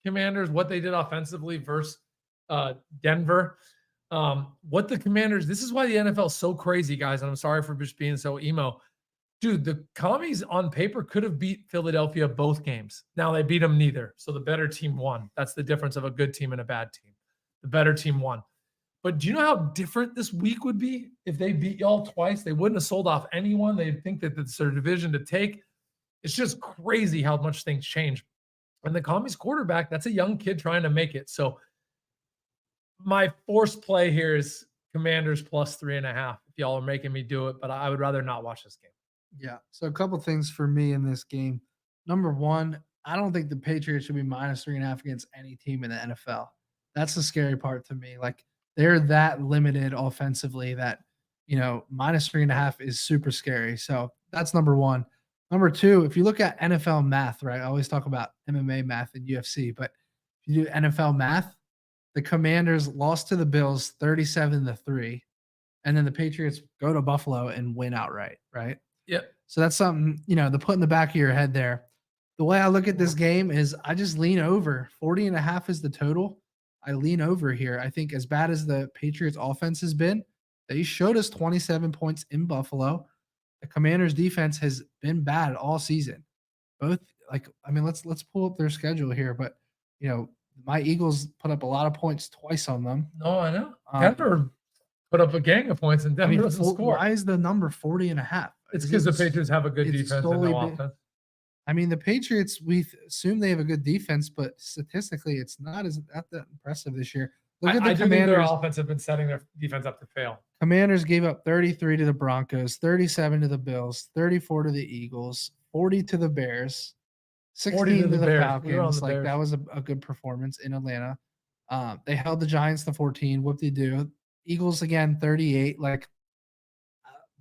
Commanders, what they did offensively versus Denver. What the Commanders, this is why the NFL is so crazy, guys, and I'm sorry for just being so emo. Dude, the commies on paper could have beat Philadelphia both games. Now they beat them neither, so the better team won. That's the difference of a good team and a bad team. The better team won. But do you know how different this week would be if they beat y'all twice? They wouldn't have sold off anyone. They'd think that it's their division to take. It's just crazy how much things change. And the commies quarterback, that's a young kid trying to make it. So my forced play here is Commanders plus 3.5 if y'all are making me do it, but I would rather not watch this game. Yeah. So a couple things for me in this game. Number one, I don't think the Patriots should be minus 3.5 against any team in the NFL. That's the scary part to me. Like they're that limited offensively that, minus 3.5 is super scary. So that's number one. Number two, if you look at NFL math, right? I always talk about MMA math and UFC, but if you do NFL math, the Commanders lost to the Bills 37-3, and then the Patriots go to Buffalo and win outright, right? Yep. So that's something, to put in the back of your head there. The way I look at this game is I just lean over. 40.5 is the total. I lean over here. I think as bad as the Patriots offense has been, they showed us 27 points in Buffalo. The Commanders defense has been bad all season. Let's pull up their schedule here, but my Eagles put up a lot of points twice on them. No, I know. Denver put up a gang of points and Denver doesn't score. Why is the number 40.5? It's because the Patriots have a good defense and no offense. The Patriots, we assume they have a good defense, but statistically, it's not that impressive this year. Look at the Commanders. Think their offense have been setting their defense up to fail. Commanders gave up 33 to the Broncos, 37 to the Bills, 34 to the Eagles, 40 to the Bears, 16 to the Falcons. That was a good performance in Atlanta. They held the Giants to 14. Whoop-de-doo. Eagles again, 38.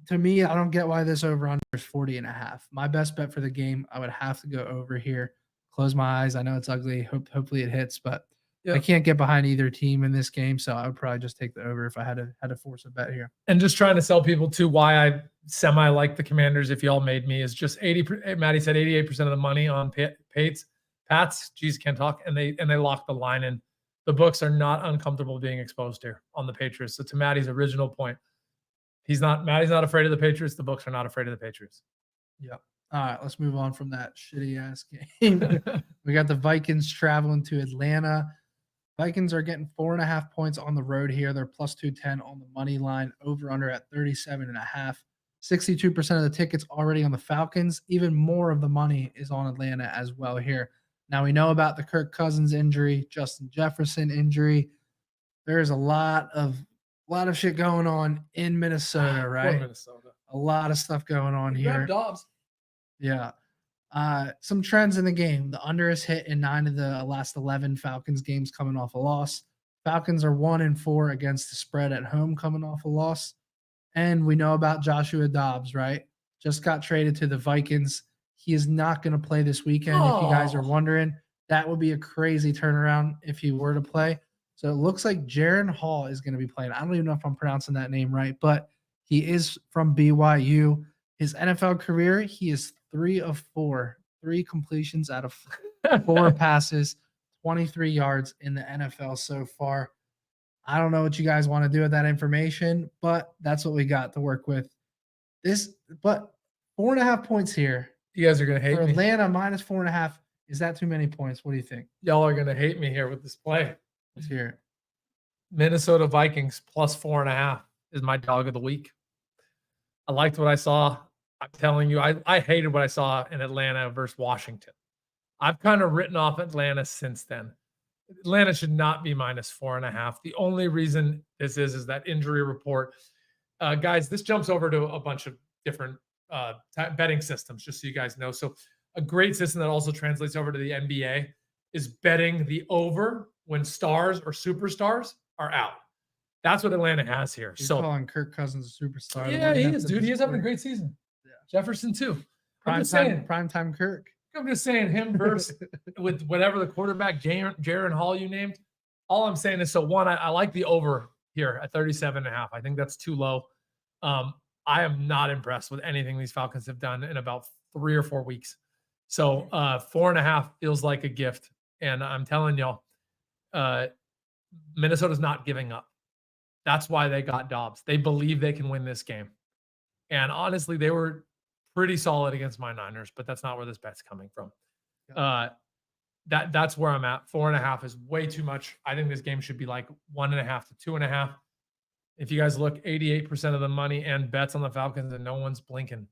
To me, I don't get why this over-under is 40.5. My best bet for the game, I would have to go over here. Close my eyes. I know it's ugly. Hopefully it hits, but I can't get behind either team in this game, so I would probably just take the over if I had to force a bet here. And just trying to sell people to why I semi like the Commanders. If y'all made me, is just 80. Matty said 88% of the money on Pats. Geez, can't talk. And they locked the line in. The books are not uncomfortable being exposed here on the Patriots. So to Matty's original point, Matty's not afraid of the Patriots. The books are not afraid of the Patriots. Yeah. All right, let's move on from that shitty ass game. We got the Vikings traveling to Atlanta. Vikings are getting 4.5 points on the road here. They're plus 210 on the money line, over under at 37.5. 62% of the tickets already on the Falcons. Even more of the money is on Atlanta as well here. Now we know about the Kirk Cousins injury, Justin Jefferson injury. There's a lot of shit going on in Minnesota, Poor right? Minnesota. A lot of stuff going on Grab here. Dobbs. Yeah. Some trends in the game. The under is hit in 9 of the last 11 Falcons games coming off a loss. Falcons are 1-4 against the spread at home coming off a loss. And we know about Joshua Dobbs, right? Just got traded to the Vikings. He is not going to play this weekend. If you guys are wondering, that would be a crazy turnaround if he were to play. So it looks like Jaron Hall is going to be playing. I don't even know if I'm pronouncing that name right, but he is from BYU. His NFL career, he is 3 of 4, 3 completions out of 4 passes, 23 yards in the NFL so far. I don't know what you guys want to do with that information, but that's what we got to work with. But 4.5 points here. You guys are going to hate For me. Atlanta, minus 4.5. Is that too many points? What do you think? Y'all are going to hate me here with this play. Let's hear it. Minnesota Vikings plus 4.5 is my dog of the week. I liked what I saw. I'm telling you, I hated what I saw in Atlanta versus Washington. I've kind of written off Atlanta since then. Atlanta should not be minus 4.5. The only reason this is that injury report. Guys, this jumps over to a bunch of different betting systems, just so you guys know. So a great system that also translates over to the NBA is betting the over when stars or superstars are out. That's what Atlanta has here. You're so calling Kirk Cousins a superstar. yeah, he is, dude. He is having a great season. Yeah. Jefferson too. Primetime Kirk. I'm just saying him versus with whatever the quarterback, Jaron Hall you named. All I'm saying is, so one, I like the over here at 37.5. I think that's too low. I am not impressed with anything these Falcons have done in about 3 or 4 weeks. So 4.5 feels like a gift. And I'm telling y'all, Minnesota's not giving up. That's why they got Dobbs. They believe they can win this game. And honestly, they were pretty solid against my Niners, but that's not where this bet's coming from. That's where I'm at. 4.5 is way too much. I think this game should be like 1.5 to 2.5. If you guys look, 88% of the money and bets on the Falcons, and no one's blinking.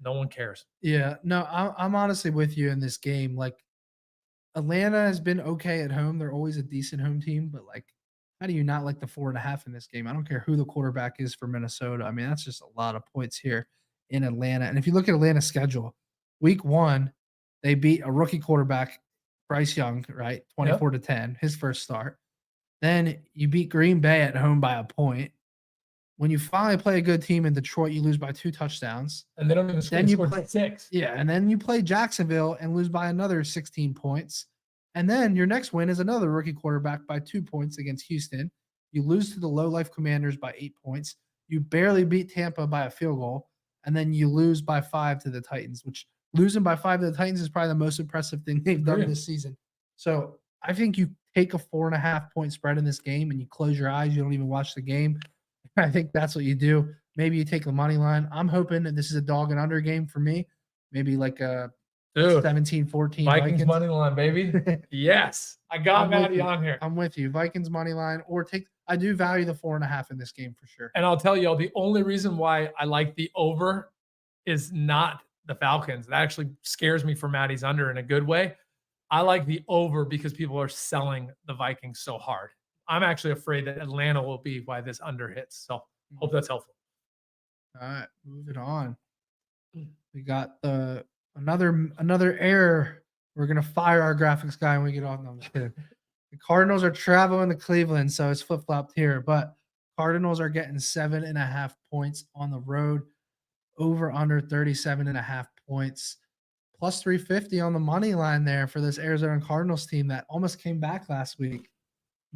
No one cares. Yeah, no, I'm honestly with you in this game. Like, Atlanta has been okay at home. They're always a decent home team, but like, how do you not like the 4.5 in this game? I don't care who the quarterback is for Minnesota. I mean, that's just a lot of points here in Atlanta. And if you look at Atlanta's schedule, week 1, they beat a rookie quarterback, Bryce Young, right? 24-10, his first start. Then you beat Green Bay at home by a point. When you finally play a good team in Detroit, you lose by 2 touchdowns. And they don't even score 6. Yeah, and then you play Jacksonville and lose by another 16 points. And then your next win is another rookie quarterback by 2 points against Houston. You lose to the low-life Commanders by 8 points. You barely beat Tampa by a field goal. And then you lose by 5 to the Titans, which losing by 5 to the Titans is probably the most impressive thing they've done this season. So I think you take a 4.5 point spread in this game and you close your eyes. You don't even watch the game. I think that's what you do. Maybe you take the money line. I'm hoping that this is a dog and under game for me. Maybe like a 17-14 Vikings money line, baby. Yes. I got Matty on here. I'm with you. Vikings money line, or I do value the 4.5 in this game for sure. And I'll tell y'all, the only reason why I like the over is not the Falcons. That actually scares me for Matty's under in a good way. I like the over because people are selling the Vikings so hard. I'm actually afraid that Atlanta will be why this under hits. So hope that's helpful. All right, moving on. We got another error. We're gonna fire our graphics guy when we get off. No, I'm just kidding. The Cardinals are traveling to Cleveland, so it's flip-flopped here. But Cardinals are getting 7.5 points on the road. Over under 37.5 points. Plus 350 on the money line there for this Arizona Cardinals team that almost came back last week.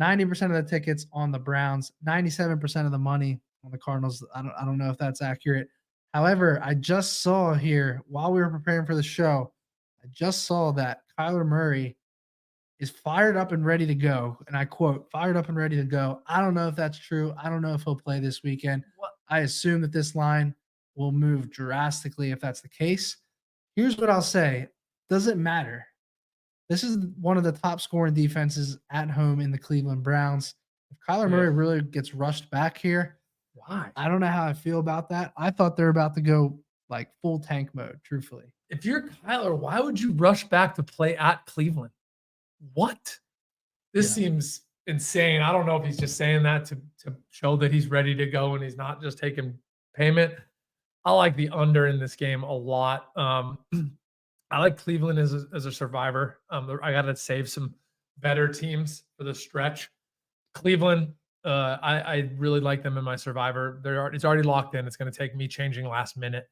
90% of the tickets on the Browns, 97% of the money on the Cardinals. I don't know if that's accurate. However, I just saw here while we were preparing for the show, I just saw that Kyler Murray is fired up and ready to go. And I quote, fired up and ready to go. I don't know if that's true. I don't know if he'll play this weekend. I assume that this line will move drastically if that's the case. Here's what I'll say. Doesn't matter. This is one of the top scoring defenses at home in the Cleveland Browns. If Kyler Murray really gets rushed back here, why? I don't know how I feel about that. I thought they're about to go like full tank mode, truthfully. if you're Kyler, why would you rush back to play at Cleveland? What? This seems insane. I don't know if he's just saying that to show that he's ready to go and he's not just taking payment. I like the under in this game a lot. I like Cleveland as a survivor. I got to save some better teams for the stretch. Cleveland, I really like them in my survivor. It's already locked in. It's going to take me changing last minute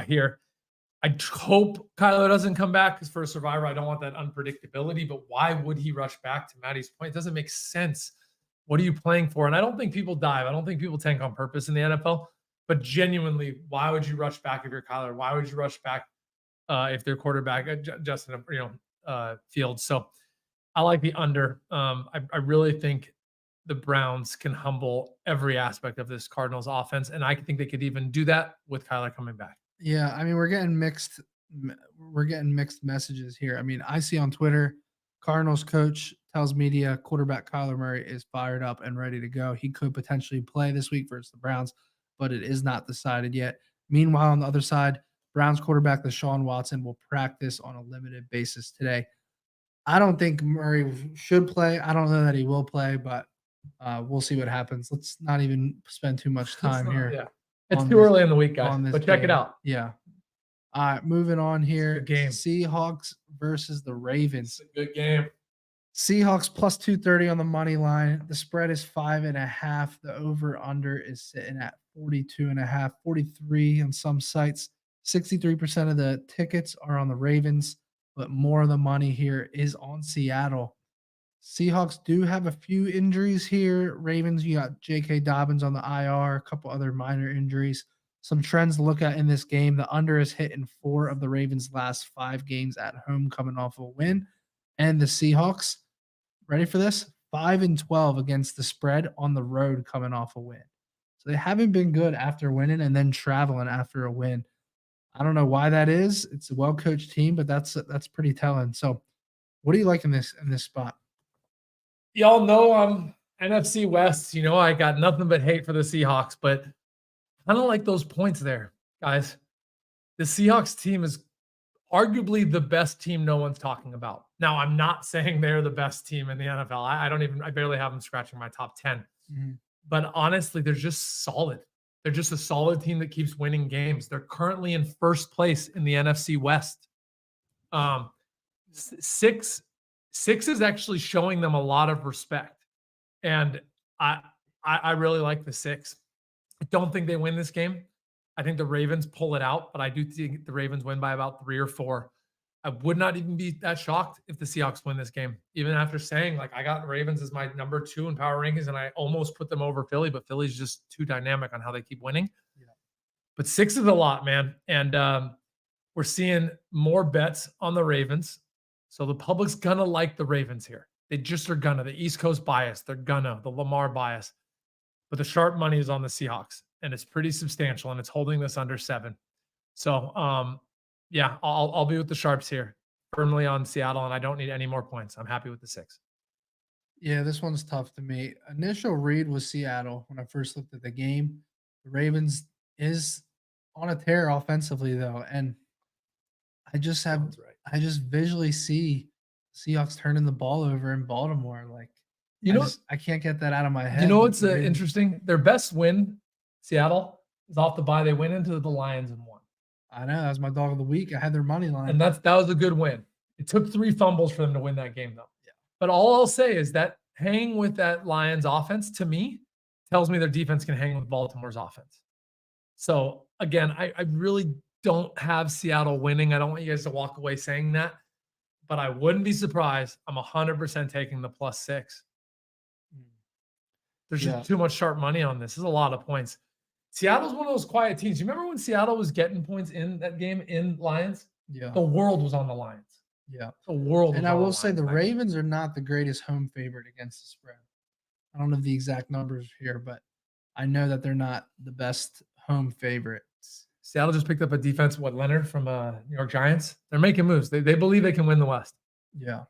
here. I hope Kyler doesn't come back because for a survivor, I don't want that unpredictability. But why would he rush back? To Matty's point, it doesn't make sense. What are you playing for? And I don't think people dive. I don't think people tank on purpose in the NFL. But genuinely, why would you rush back if you're Kyler? Why would you rush back if they're quarterback Justin, Fields? So I like the under. I really think the Browns can humble every aspect of this Cardinals offense, and I think they could even do that with Kyler coming back. Yeah, I mean, we're getting mixed messages here. I mean, I see on Twitter, Cardinals coach tells media quarterback Kyler Murray is fired up and ready to go. He could potentially play this week versus the Browns, but it is not decided yet. Meanwhile, on the other side, Browns quarterback Deshaun Watson will practice on a limited basis today. I don't think Murray should play. I don't know that he will play, but we'll see what happens. Let's not even spend too much time here. Yeah. It's too early in the week, guys, but check it out. Yeah. All right, moving on here. Good game. Seahawks versus the Ravens. It's a good game. Seahawks plus 230 on the money line. The spread is 5.5. The over-under is sitting at 42.5, 43 on some sites. 63% of the tickets are on the Ravens, but more of the money here is on Seattle. Seahawks do have a few injuries here. Ravens, you got J.K. Dobbins on the IR, a couple other minor injuries. Some trends to look at in this game. The under is hit in 4 of the Ravens' last 5 games at home coming off a win. And the Seahawks, ready for this? 5-12 against the spread on the road coming off a win. So they haven't been good after winning and then traveling after a win. I don't know why that is. It's a well-coached team, but that's pretty telling. So what do you like in this spot? Y'all know I'm NFC West. You know, I got nothing but hate for the Seahawks, but I don't like those points there, guys. The Seahawks team is arguably the best team no one's talking about. Now, I'm not saying they're the best team in the NFL. I barely have them scratching my top 10. Mm-hmm. But honestly, they're just solid. They're just a solid team that keeps winning games. They're currently in first place in the NFC West. Six is actually showing them a lot of respect. And I really like the 6. I don't think they win this game. I think the Ravens pull it out, but I do think the Ravens win by about 3 or 4. I would not even be that shocked if the Seahawks win this game, even after saying, like, I got the Ravens as my number 2 in power rankings, and I almost put them over Philly, but Philly's just too dynamic on how they keep winning. Yeah. But 6 is a lot, man. And we're seeing more bets on the Ravens. So the public's going to like the Ravens here. They just are going to. The East Coast bias, they're going to. The Lamar bias. But the sharp money is on the Seahawks, and it's pretty substantial, and it's holding this under 7. So, yeah, I'll be with the sharps here, firmly on Seattle, and I don't need any more points. I'm happy with the 6. Yeah, this one's tough to me. Initial read was Seattle when I first looked at the game. The Ravens is on a tear offensively, though, and I just visually see Seahawks turning the ball over in Baltimore. Like, I can't get that out of my head. You know what's interesting? Their best win, Seattle, is off the bye. They went into the Lions and won. I know. That was my dog of the week. I had their money line. And that was a good win. It took 3 fumbles for them to win that game, though. Yeah. But all I'll say is that hanging with that Lions offense, to me, tells me their defense can hang with Baltimore's offense. So, again, I really don't have Seattle winning. I don't want you guys to walk away saying that. But I wouldn't be surprised. I'm 100% taking the +6. There's just too much sharp money on this. This is a lot of points. Seattle's one of those quiet teams. You remember when Seattle was getting points in that game in Lions? Yeah. The world was on the Lions. Yeah. The world was and I will say the Ravens are not the greatest home favorite against the spread. I don't know the exact numbers here, but I know that they're not the best home favorite. Seattle just picked up a defense, Leonard from New York Giants. They're making moves. They believe they can win the West. Yeah.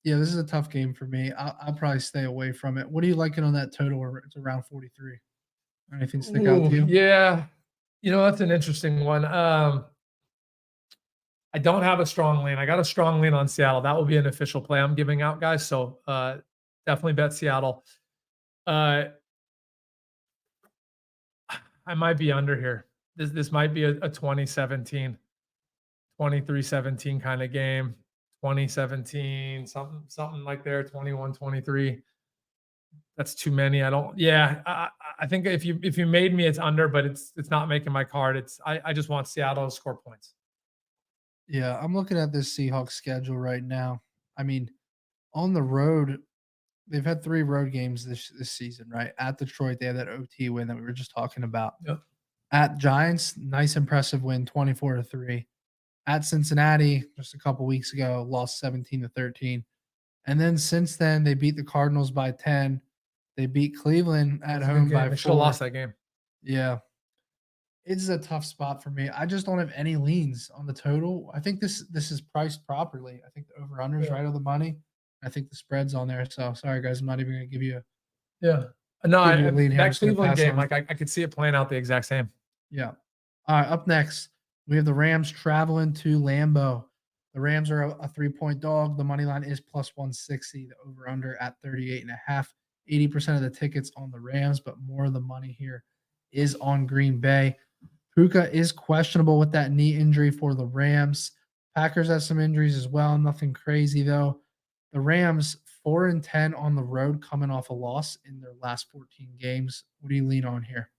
Yeah, this is a tough game for me. I'll probably stay away from it. What are you liking on that total? It's around 43. Anything stick out to you? Yeah. You know, that's an interesting one. I don't have a strong lean. I got a strong lean on Seattle. That will be an official play I'm giving out, guys. So definitely bet Seattle. I might be under here. This might be a 2017, 23-17 kind of game. 2017, something like there, 21-23. That's too many. I think if you made me, it's under, but it's not making my card. I just want Seattle to score points. Yeah, I'm looking at this Seahawks schedule right now. I mean, on the road, they've had 3 road games this season, right? At Detroit, they had that OT win that we were just talking about. Yep. At Giants, nice impressive win, 24-3. At Cincinnati, just a couple weeks ago, lost 17-13. And then since then, they beat the Cardinals by 10. They beat Cleveland at home by 4. They should have lost that game. Yeah. It's a tough spot for me. I just don't have any leans on the total. I think this is priced properly. I think the over-under is right on the money. I think the spread's on there. So sorry, guys, I'm not even going to give you that Cleveland game, like I could see it playing out the exact same. Yeah. All right, up next, we have the Rams traveling to Lambeau. The Rams are a 3-point dog. The money line is plus 160. The over-under at 38.5. 80% of the tickets on the Rams, but more of the money here is on Green Bay. Puka is questionable with that knee injury for the Rams. Packers have some injuries as well. Nothing crazy, though. The Rams, 4-10 on the road, coming off a loss in their last 14 games. What do you lean on here?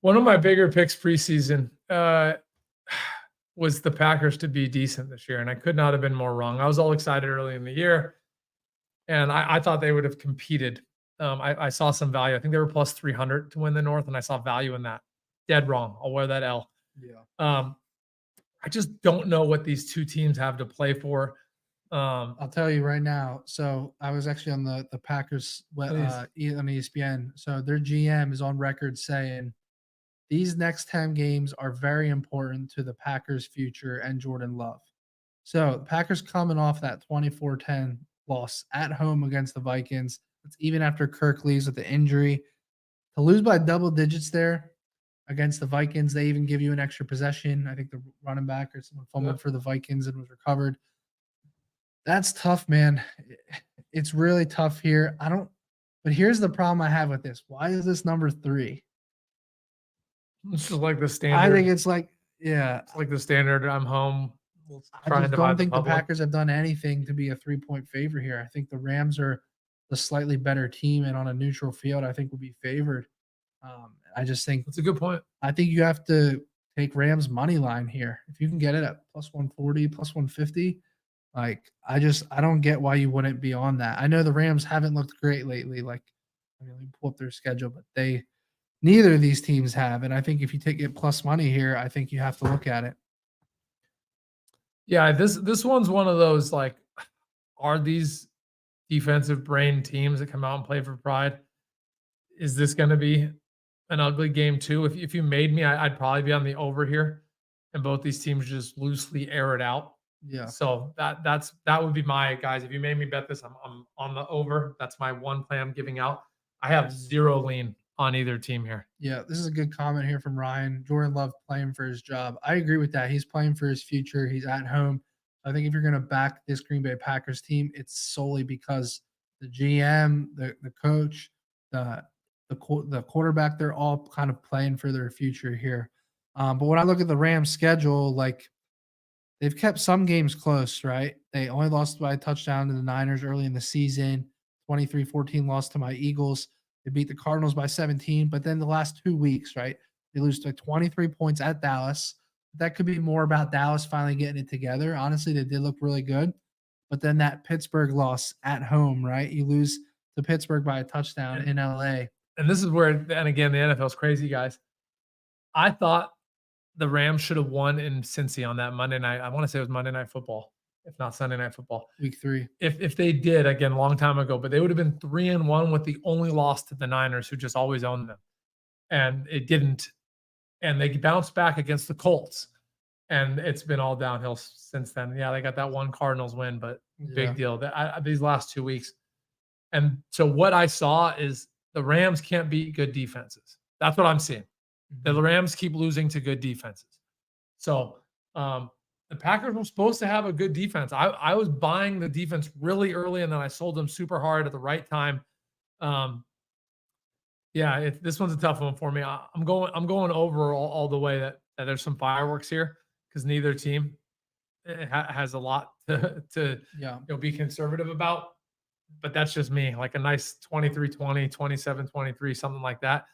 One of my bigger picks preseason was the Packers to be decent this year, and I could not have been more wrong. I was all excited early in the year, and I thought they would have competed. I saw some value. I think they were plus 300 to win the North, and I saw value in that. Dead wrong. I'll wear that L. Yeah. I just don't know what these two teams have to play for. I'll tell you right now. So I was actually on the Packers on ESPN. So their GM is on record saying these next 10 games are very important to the Packers' future and Jordan Love. So the Packers coming off that 24-10 loss at home against the Vikings. It's even after Kirk leaves with the injury. To lose by double digits there against the Vikings, they even give you an extra possession. I think the running back or someone fumbled for the Vikings and was recovered. That's tough, man. It's really tough here. But here's the problem I have with this. Why is this number 3? This is like the standard. I think it's like, yeah. It's like the standard. I'm home. I just don't think the Packers have done anything to be a 3-point favorite here. I think the Rams are the slightly better team, and on a neutral field, I think will be favored. I just think that's a good point. I think you have to take Rams money line here. If you can get it at plus 140, plus 150, like I don't get why you wouldn't be on that. I know the Rams haven't looked great lately. Like, I mean, we pull up their schedule, but neither of these teams have. And I think if you take it plus money here, I think you have to look at it. Yeah, this one's one of those, like, are these defensive brain teams that come out and play for pride? Is this going to be an ugly game too? If you made me, I'd probably be on the over here, and both these teams just loosely air it out. Yeah. So that would be my guys. If you made me bet this, I'm on the over. That's my one play I'm giving out. I have zero lean on either team here. Yeah, this is a good comment here from Ryan. Jordan Love playing for his job. I agree with that. He's playing for his future. He's at home. I think if you're going to back this Green Bay Packers team, it's solely because the GM, the coach, the quarterback, they're all kind of playing for their future here. But when I look at the Rams schedule, like they've kept some games close, right? They only lost by a touchdown to the Niners early in the season, 23-14 loss to my Eagles. They beat the Cardinals by 17, but then the last 2 weeks, right? They lose to 23 points at Dallas. That could be more about Dallas finally getting it together. Honestly, they did look really good. But then that Pittsburgh loss at home, right? You lose to Pittsburgh by a touchdown in LA. And this is where, and again, the NFL's crazy, guys. I thought the Rams should have won in Cincy on that Monday night. I want to say it was Monday Night Football, if not Sunday Night Football. Week 3. If they did, again, a long time ago, but they would have been 3-1 with the only loss to the Niners, who just always owned them. And it didn't. And they bounced back against the Colts. And it's been all downhill since then. Yeah, they got that one Cardinals win, but big deal. These last 2 weeks. And so what I saw is the Rams can't beat good defenses. That's what I'm seeing. The Rams keep losing to good defenses. So, and the Packers were supposed to have a good defense. I was buying the defense really early, and then I sold them super hard at the right time. Yeah, this one's a tough one for me. I'm going over all the way that there's some fireworks here because neither team has a lot to be conservative about. But that's just me. Like a nice 23-20, 27-23, something like that.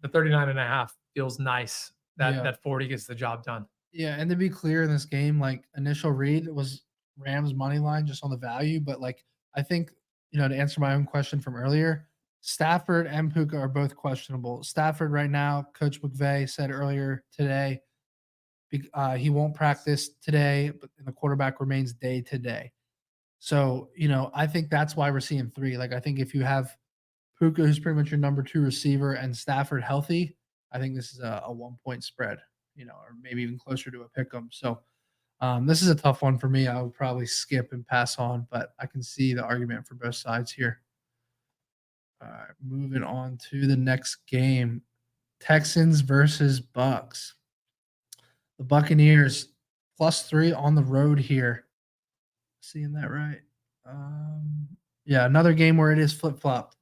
The 39.5 feels nice. That 40 gets the job done. Yeah, and to be clear in this game, like initial read was Rams money line just on the value, but like I think, to answer my own question from earlier, Stafford and Puka are both questionable. Stafford right now, Coach McVay said earlier today, he won't practice today, but the quarterback remains day to day. So, I think that's why we're seeing 3. Like I think if you have Puka, who's pretty much your number 2 receiver, and Stafford healthy, I think this is a 1-point spread, or maybe even closer to a pick 'em. So this is a tough one for me. I would probably skip and pass on, but I can see the argument for both sides here. All right, moving on to the next game. Texans versus Bucks. The Buccaneers +3 on the road here. Seeing that right? Yeah, another game where it is flip-flopped.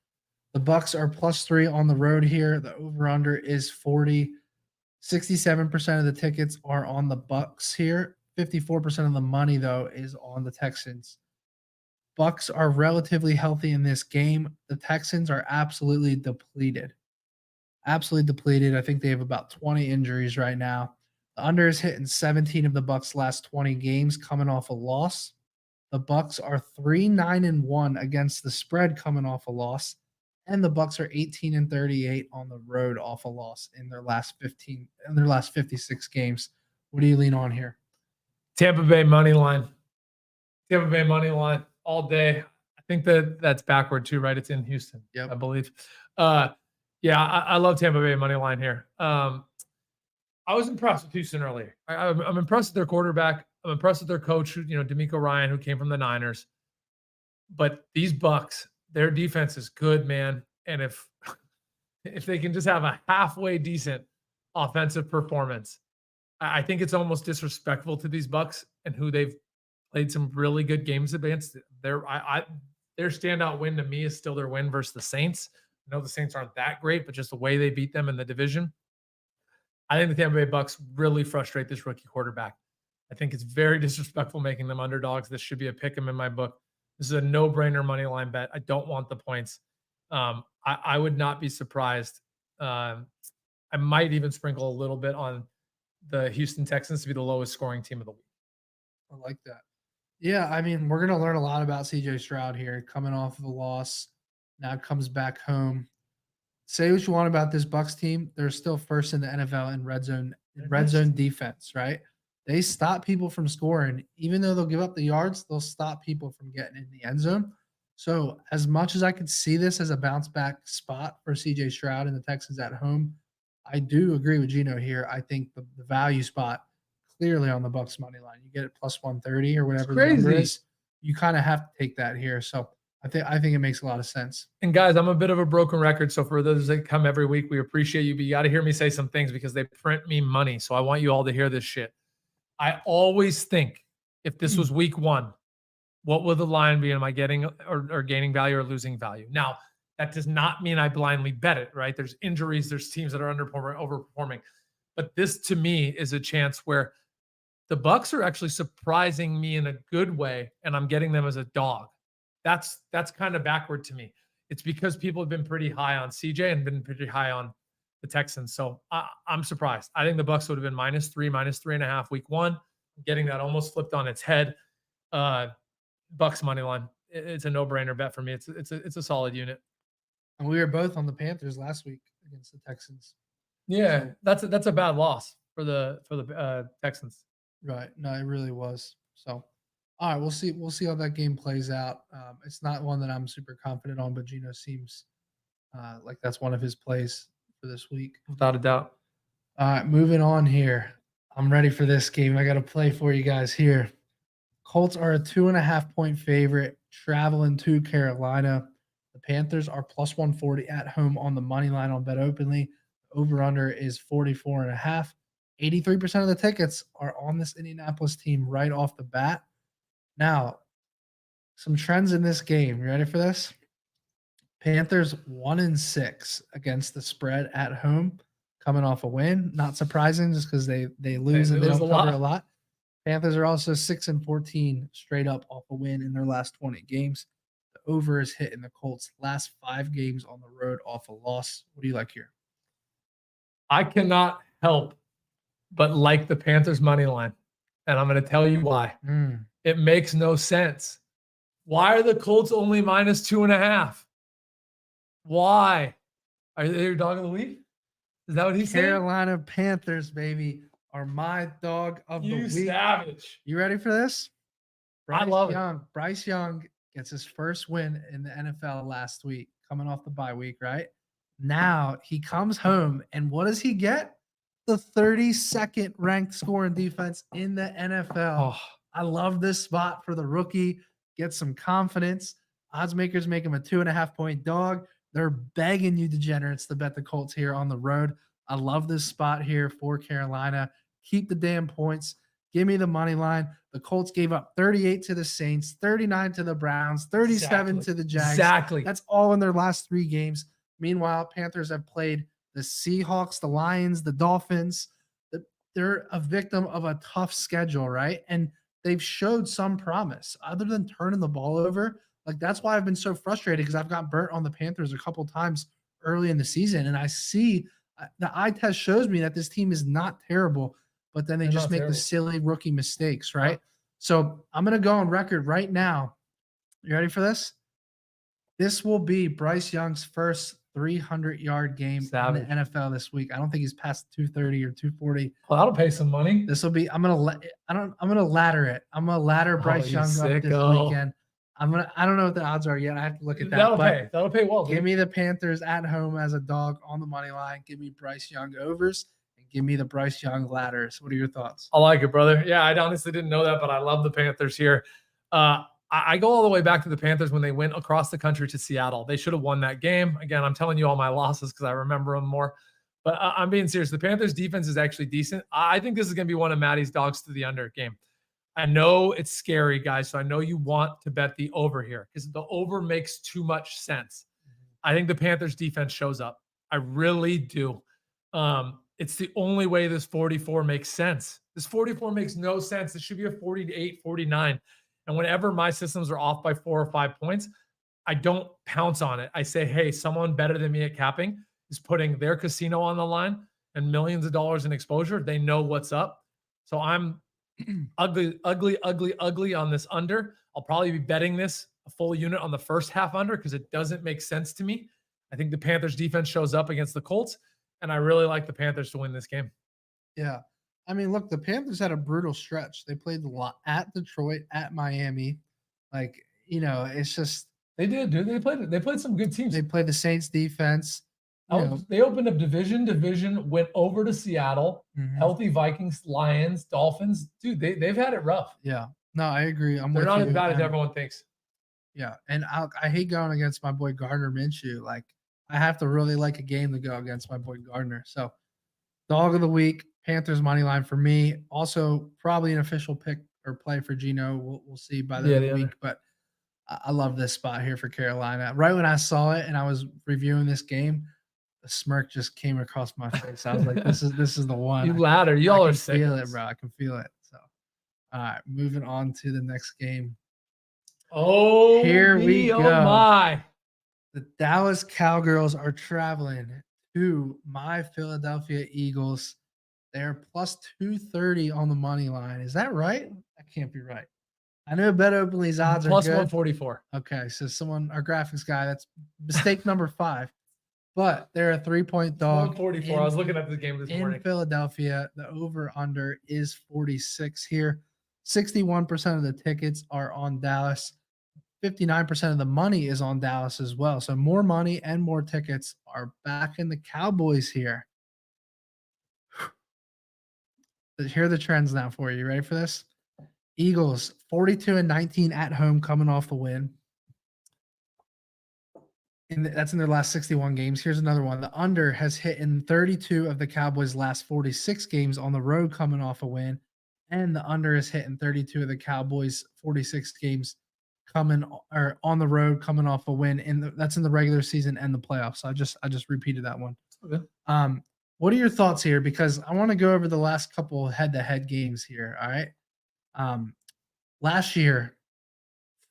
The Bucks are +3 on the road here. The over-under is 40. 67% of the tickets are on the Bucks here. 54% of the money, though, is on the Texans. Bucks are relatively healthy in this game. The Texans are absolutely depleted. Absolutely depleted. I think they have about 20 injuries right now. The under is hitting 17 of the Bucks' last 20 games coming off a loss. The Bucks are 3-9-1 against the spread coming off a loss. And the Bucks are 18-38 on the road off a loss in their last 56 games. What do you lean on here? Tampa Bay money line. Tampa Bay money line all day. I think that's backward too, right? It's in Houston, I believe. Yeah, I love Tampa Bay money line here. I was impressed with Houston earlier. I'm impressed with their quarterback. I'm impressed with their coach, D'Amico Ryan, who came from the Niners. But these Bucks, their defense is good, man. And if they can just have a halfway decent offensive performance, I think it's almost disrespectful to these Bucks and who they've played some really good games against. Their standout win to me is still their win versus the Saints. I know the Saints aren't that great, but just the way they beat them in the division. I think the Tampa Bay Bucks really frustrate this rookie quarterback. I think it's very disrespectful making them underdogs. This should be a pick 'em in my book. This is a no-brainer money line bet. I don't want the points. I would not be surprised. I might even sprinkle a little bit on the Houston Texans to be the lowest scoring team of the week. I like that. Yeah, I mean, we're going to learn a lot about CJ Stroud here, coming off of a loss. Now comes back home. Say what you want about this Bucks team. They're still first in the NFL in red zone defense, right? They stop people from scoring. Even though they'll give up the yards, they'll stop people from getting in the end zone. So as much as I could see this as a bounce back spot for CJ Stroud and the Texans at home, I do agree with GIno here. I think the value spot clearly on the Bucks money line. You get it +130 or whatever the number is. You kind of have to take that here. So I think it makes a lot of sense. And guys, I'm a bit of a broken record. So for those that come every week, we appreciate you, but you got to hear me say some things because they print me money. So I want you all to hear this shit. I always think if this was week 1, what will the line be? Am I getting or gaining value or losing value? Now, that does not mean I blindly bet it, right? There's injuries, there's teams that are underperforming, overperforming. But this to me is a chance where the Bucks are actually surprising me in a good way, and I'm getting them as a dog. That's kind of backward to me. It's because people have been pretty high on CJ and been pretty high on the Texans. So I'm surprised. I think the Bucks would have been -3, -3.5 week 1. Getting that almost flipped on its head. Bucks money line. It's a no-brainer bet for me. It's a solid unit. And we were both on the Panthers last week against the Texans. Yeah, so, that's a bad loss for the Texans. Right. No, it really was. So, all right, we'll see how that game plays out. It's not one that I'm super confident on, but GIno seems like that's one of his plays for this week. Without a doubt. All right, moving on here. I'm ready for this game. I got a play for you guys here. Colts are a 2.5-point favorite traveling to Carolina. The Panthers are +140 at home on the money line on Bet Openly. Over-under is 44.5. 83% of the tickets are on this Indianapolis team right off the bat. Now, some trends in this game. You ready for this? Panthers 1-6 against the spread at home, coming off a win. Not surprising, just because they lose and they don't cover a lot. Panthers are also 6-14 straight up off a win in their last 20 games. The over is hit in the Colts' last 5 games on the road off a loss. What do you like here? I cannot help but like the Panthers money line, and I'm going to tell you why. It makes no sense. Why are the Colts only -2.5? Why? Are they your dog of the week? Is that what he said? Carolina Panthers, baby, are my dog of the week. You savage. You ready for this? I love it. Bryce Young gets his first win in the NFL last week, coming off the bye week, right? Now he comes home, and what does he get? The 32nd ranked scoring defense in the NFL. I love this spot for the rookie. Get some confidence. Odds makers make him a 2.5-point dog. They're begging you degenerates to bet the Colts here on the road. I love this spot here for Carolina. Keep the damn points. Give me the money line. The Colts gave up 38 to the Saints, 39 to the Browns, 37 to the Jags. Exactly. That's all in their last 3 games. Meanwhile, Panthers have played the Seahawks, the Lions, the Dolphins. They're a victim of a tough schedule, right? And they've showed some promise other than turning the ball over. Like, that's why I've been so frustrated, because I've got burnt on the Panthers a couple times early in the season. And I see the eye test shows me that this team is not terrible, but then they just make the silly rookie mistakes, right? So I'm going to go on record right now. You ready for this? This will be Bryce Young's first 300-yard game in the NFL this week. I don't think he's past 230 or 240. Well, that'll pay some money. This will be. I'm gonna ladder it. I'm gonna ladder Bryce Young up this weekend. I don't know what the odds are yet. I have to look at that. That'll pay well. Give me the Panthers at home as a dog on the money line. Give me Bryce Young overs and give me the Bryce Young ladders. What are your thoughts? I like it, brother. Yeah, I honestly didn't know that, but I love the Panthers here. I go all the way back to the Panthers when they went across the country to Seattle. They should have won that game. Again, I'm telling you all my losses because I remember them more. But I'm being serious. The Panthers defense is actually decent. I think this is going to be one of Matty's dogs to the under game. I know it's scary, guys, so I know you want to bet the over here because the over makes too much sense. I think the Panthers defense shows up. I really do. It's the only way this 44 makes sense. This 44 makes no sense. It should be a 48, 49. And whenever my systems are off by 4 or 5 points, I don't pounce on it. I say, hey, someone better than me at capping is putting their casino on the line and millions of dollars in exposure. They know what's up. So I'm ugly on this under. I'll probably be betting this a full unit on the first half under because it doesn't make sense to me. I think the Panthers defense shows up against the Colts, and I really like the Panthers to win this game. Yeah. I mean, look, the Panthers had a brutal stretch. They played a lot at Detroit, at Miami. Like, it's just they did, dude. They played some good teams. They played the Saints defense. They opened up division, went over to Seattle, healthy Vikings, Lions, Dolphins. Dude, they've had it rough. Yeah. No, I agree. They're not as bad as everyone thinks. Yeah. And I hate going against my boy Gardner Minshew. Like, I have to really like a game to go against my boy Gardner. So, dog of the week, Panthers money line for me. Also, probably an official pick or play for GIno. We'll see by the end of the week. But I love this spot here for Carolina. Right when I saw it and I was reviewing this game, a smirk just came across my face. I was like, "This is the one." You ladder, y'all are sick. Feel it, bro. I can feel it. So, all right, moving on to the next game. Oh, here we go. Oh my! The Dallas Cowgirls are traveling to my Philadelphia Eagles. They're plus 230 on the money line. Is that right? That can't be right. I know Bet Openly's odds plus are good. 144. Okay, so our graphics guy, that's mistake number 5. But they're a 3-point dog. 144. I was looking at the game this morning. In Philadelphia, the over-under is 46 here. 61% of the tickets are on Dallas. 59% of the money is on Dallas as well. So more money and more tickets are back in the Cowboys here. Here are the trends now for you. Ready for this? Eagles 42-19 at home, coming off the win. That's in their last 61 games. Here's another one. The under has hit in 32 of the Cowboys' last 46 games on the road coming off a win. And the under is hit in 32 of the Cowboys' 46 games coming or on the road coming off a win. That's in the regular season and the playoffs. So I just repeated that one. Okay. What are your thoughts here? Because I want to go over the last couple head-to-head games here. All right. Last year,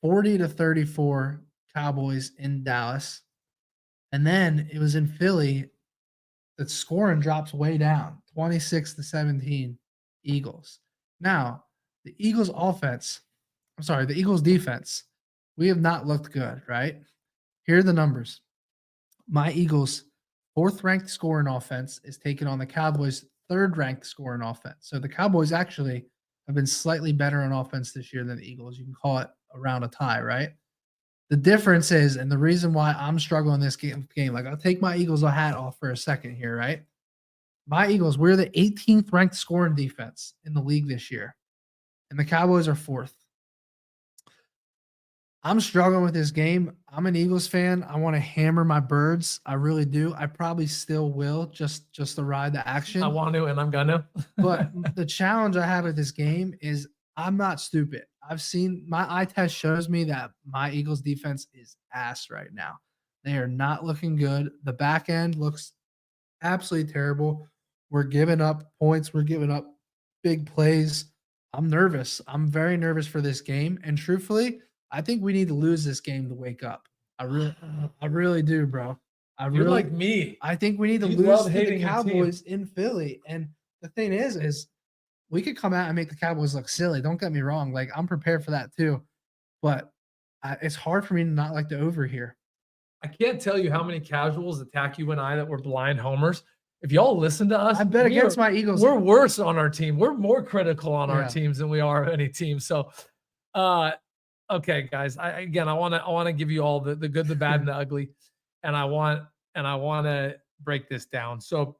40-34 Cowboys in Dallas. And then it was in Philly. The scoring drops way down, 26-17 Eagles. Now, the Eagles defense, we have not looked good, right? Here are the numbers. My Eagles' 4th-ranked scoring offense is taking on the Cowboys' 3rd-ranked scoring offense. So the Cowboys actually have been slightly better on offense this year than the Eagles. You can call it around a tie, right? The difference is, and the reason why I'm struggling this game, like I'll take my Eagles hat off for a second here, right? My Eagles, we're the 18th ranked scoring defense in the league this year, and the Cowboys are 4th. I'm struggling with this game. I'm an Eagles fan. I want to hammer my birds. I really do. I probably still will just to ride the action. I want to, and I'm gonna. But the challenge I have with this game is I'm not stupid. I've seen my eye test shows me that my Eagles defense is ass right now. They are not looking good. The back end looks absolutely terrible. We're giving up points. We're giving up big plays. I'm nervous. I'm very nervous for this game. And truthfully, I think we need to lose this game to wake up. I really do, bro. You're like me. I think we need to lose to the Cowboys in Philly. And the thing is we could come out and make the Cowboys look silly. Don't get me wrong. Like, I'm prepared for that too. But it's hard for me to not like the over here. I can't tell you how many casuals attack you and I that were blind homers. If y'all listen to us, I bet against my Eagles. We're worse on our team. We're more critical on our teams than we are any team. So, okay, guys. I want to give you all the good, the bad, and the ugly, and I want to break this down. So,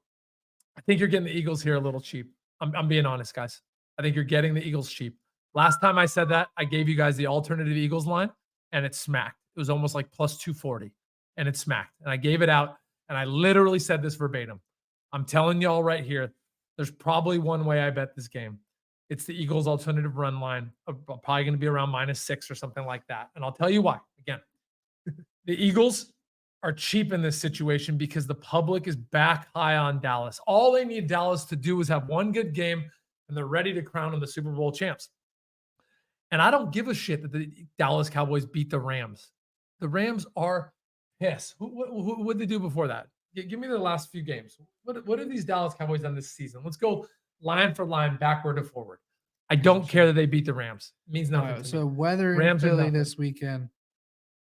I think you're getting the Eagles here a little cheap. I'm being honest, guys. I think you're getting the Eagles cheap. Last time I said that, I gave you guys the alternative Eagles line, and it smacked. It was almost like plus 240, and it smacked. And I gave it out, and I literally said this verbatim. I'm telling y'all right here, there's probably one way I bet this game. It's the Eagles' alternative run line, probably going to be around -6 or something like that. And I'll tell you why. Again, the Eagles are cheap in this situation because the public is back high on Dallas. All they need Dallas to do is have one good game, and they're ready to crown them the Super Bowl champs. And I don't give a shit that the Dallas Cowboys beat the Rams. The Rams are pissed. What did they do before that? Give me the last few games. What have these Dallas Cowboys done this season? Let's go line for line, backward to forward. I don't care that they beat the Rams. It means nothing. Right, so weather in Philly this weekend,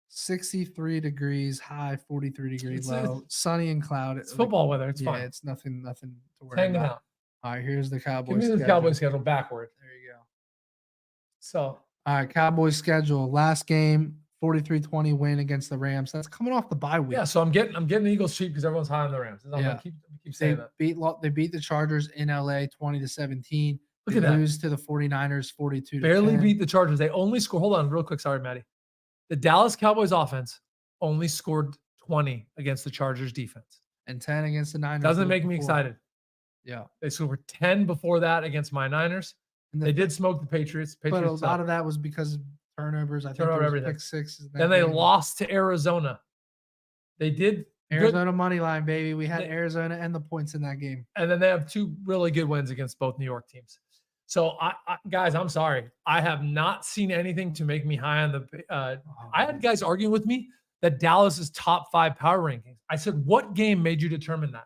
63 degrees high, 43 degrees low, sunny and cloud. It's football weather. It's fine. It's nothing to worry Hanging about. out. All right, here's the Cowboys. Give me the Cowboys schedule backward. There you go. So, all right, Cowboys schedule. Last game, 43-20 win against the Rams. That's coming off the bye week. Yeah, so I'm getting the Eagles cheap because everyone's high on the Rams. I'm gonna keep saying that. They beat the Chargers in LA 20-17. Look at that. Lose to the 49ers 42-10. Barely beat the Chargers. They only scored. Hold on, real quick. Sorry, Matty. The Dallas Cowboys offense only scored 20 against the Chargers defense. And 10 against the Niners. Doesn't make me excited. Yeah. They scored 10 before that against my Niners. And they did smoke the Patriots. But a lot of that was because of turnovers. I think everything. Pick 6. Then they lost to Arizona. They did Arizona money line, baby. We had Arizona and the points in that game. And then they have 2 really good wins against both New York teams. So, guys, I'm sorry. I have not seen anything to make me high on the I had guys arguing with me that Dallas is top 5 power rankings. I said, what game made you determine that?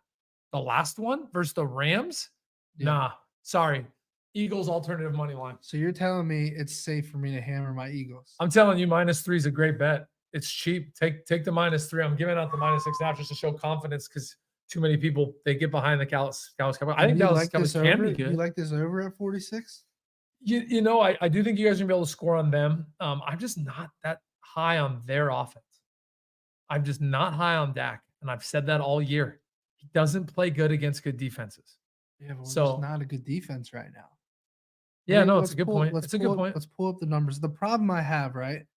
The last one versus the Rams? Yeah. Nah, sorry. Eagles alternative money line. So you're telling me it's safe for me to hammer my Eagles? I'm telling you, -3 is a great bet. It's cheap. Take the -3. I'm giving out the -6.5 just to show confidence because too many people, they get behind the Dallas Cowboys. I think Dallas Cowboys can be good. You like this over at 46? You know, I do think you guys are going to be able to score on them. I'm just not that high on their offense. I'm just not high on Dak, and I've said that all year. He doesn't play good against good defenses. Yeah, but it's not a good defense right now. Yeah, no, it's a good point. It's a good point. Let's pull up the numbers. The problem I have, right,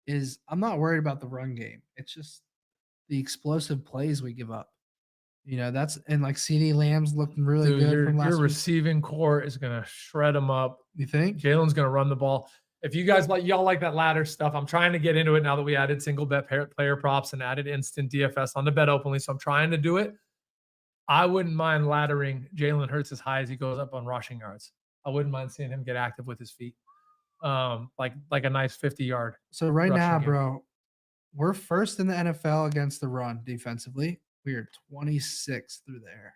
is I'm not worried about the run game. It's just the explosive plays we give up. You know, that's and like CD Lamb's looking really Dude, good from last your week. receiving core is gonna shred them up. You think? Jalen's gonna run the ball. If you guys y'all like that ladder stuff, I'm trying to get into it now that we added single bet player props and added instant DFS on the bet openly. So I'm trying to do it. I wouldn't mind laddering Jalen Hurts as high as he goes up on rushing yards. I wouldn't mind seeing him get active with his feet. Like a nice 50-yard. So right now, game. bro, we're first in the NFL against the run defensively. We are 26th through the air.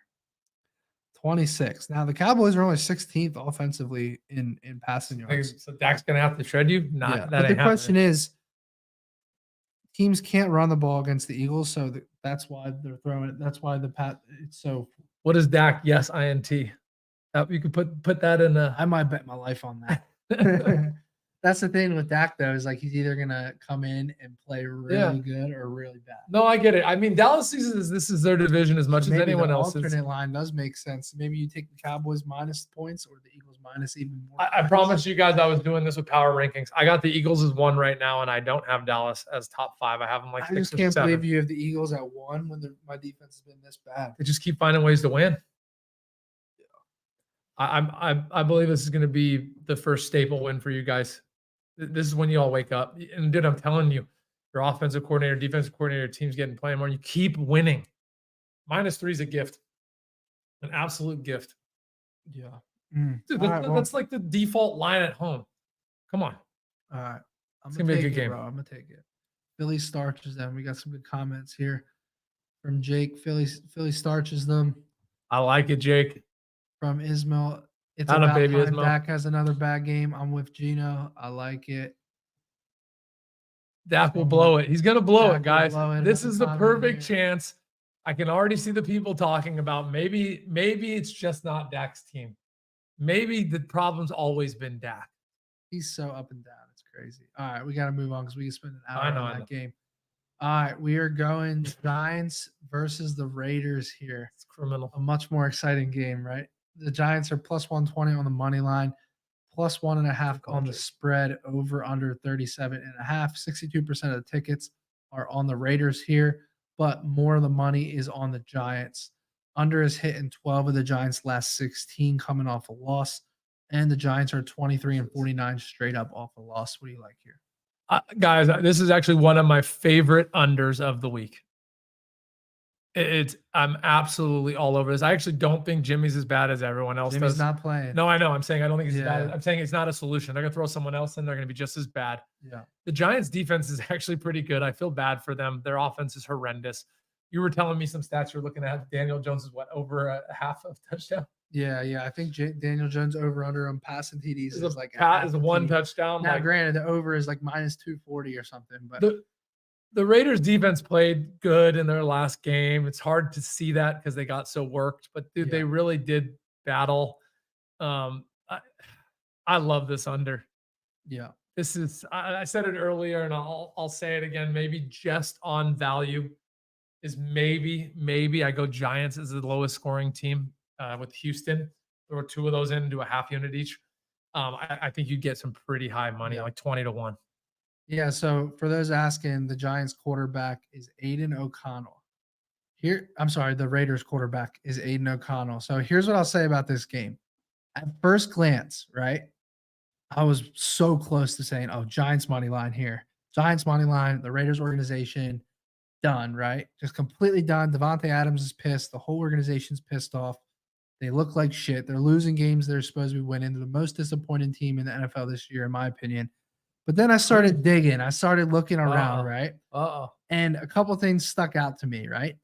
26. Now the Cowboys are only 16th offensively in passing yards. So Dak's gonna have to shred you. Not Yeah, that. but the question is, teams can't run the ball against the Eagles, so that's why they're throwing it. That's why it's so. What is Dak? Yes, INT. You could put that in a. I might bet my life on that. That's the thing with Dak, though, is like he's either gonna come in and play really good or really bad. No, I get it. I mean, Dallas sees this is their division as much as anyone else's. Alternate line does make sense. Maybe you take the Cowboys minus points or the Eagles minus even more. I promised you guys I was doing this with power rankings. I got the Eagles as 1 right now, and I don't have Dallas as top 5. I have them like 6 or 7. I just can't believe you have the Eagles at 1 when my defense has been this bad. They just keep finding ways to win. I believe this is going to be the first staple win for you guys. This is when you all wake up. And dude, I'm telling you, your offensive coordinator, defensive coordinator, team's getting playing more. You keep winning. -3 is a gift, an absolute gift. Yeah, dude, that's like the default line at home. Come on. All right, It's gonna be a good game, bro. I'm gonna take it. Philly starches them. We got some good comments here from Jake. Philly starches them. I like it, Jake. From Ismail. It's not about a baby time Ismail. Dak has another bad game. I'm with GIno. I like it. Dak will blow it. He's gonna blow Dak it, guys. will blow it. This That's is the fine with perfect me. chance. I can already see the people talking about maybe it's just not Dak's team. Maybe the problem's always been Dak. He's so up and down. It's crazy. All right, we got to move on because we can spend an hour I know. on that game. All right, we are going Giants versus the Raiders here. It's criminal. A much more exciting game, right? The Giants are plus 120 on the money line, plus 1.5 on the spread, over under 37.5. 62% of the tickets are on the Raiders here, but more of the money is on the Giants. Under is hit in 12 of the Giants' last 16 coming off a loss, and the Giants are 23-49 straight up off a loss. What do you like here? Guys, this is actually one of my favorite unders of the week. I'm absolutely all over this. I actually don't think Jimmy's as bad as everyone else Jimmy's does. not playing. No, I know. I'm saying I don't think he's Yeah. bad. I'm saying it's not a solution. They're going to throw someone else in. They're going to be just as bad. Yeah. The Giants' defense is actually pretty good. I feel bad for them. Their offense is horrendous. You were telling me some stats you're looking at. Daniel Jones is over a half of touchdown. Yeah. I think Daniel Jones over under on passing TDs is like is 1 touchdown. Now, Like, granted, the over is like minus 240 or something, but the Raiders defense played good in their last game. It's hard to see that because they got so worked, but dude, they really did battle. I love this under. Yeah. This is, I said it earlier and I'll say it again. Maybe just on value is maybe I go Giants as the lowest scoring team with Houston. Throw 2 of those in, do a half unit each. I think you'd get some pretty high money, like 20-1. Yeah, so for those asking, the Giants quarterback is Aiden O'Connell. The Raiders quarterback is Aiden O'Connell. So here's what I'll say about this game. At first glance, right, I was so close to saying, oh, Giants money line here. Giants money line, the Raiders organization, done, right? Just completely done. Devontae Adams is pissed. The whole organization's pissed off. They look like shit. They're losing games they're supposed to be winning. They're the most disappointing team in the NFL this year, in my opinion. But then I started digging. I started looking around, right? And a couple things stuck out to me, right?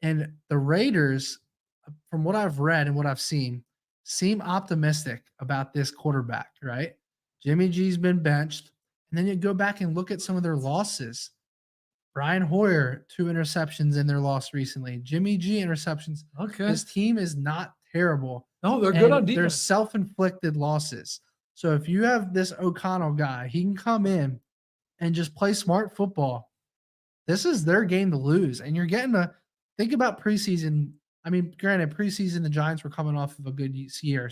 And the Raiders, from what I've read and what I've seen, seem optimistic about this quarterback, right? Jimmy G's been benched. And then you go back and look at some of their losses. Brian Hoyer, 2 interceptions in their loss recently. Jimmy G interceptions. Okay. This team is not terrible. No, they're good on They're defense. self-inflicted losses. So if you have this O'Connell guy, he can come in and just play smart football. This is their game to lose. And you're getting to think about preseason. I mean, granted, preseason, the Giants were coming off of a good year.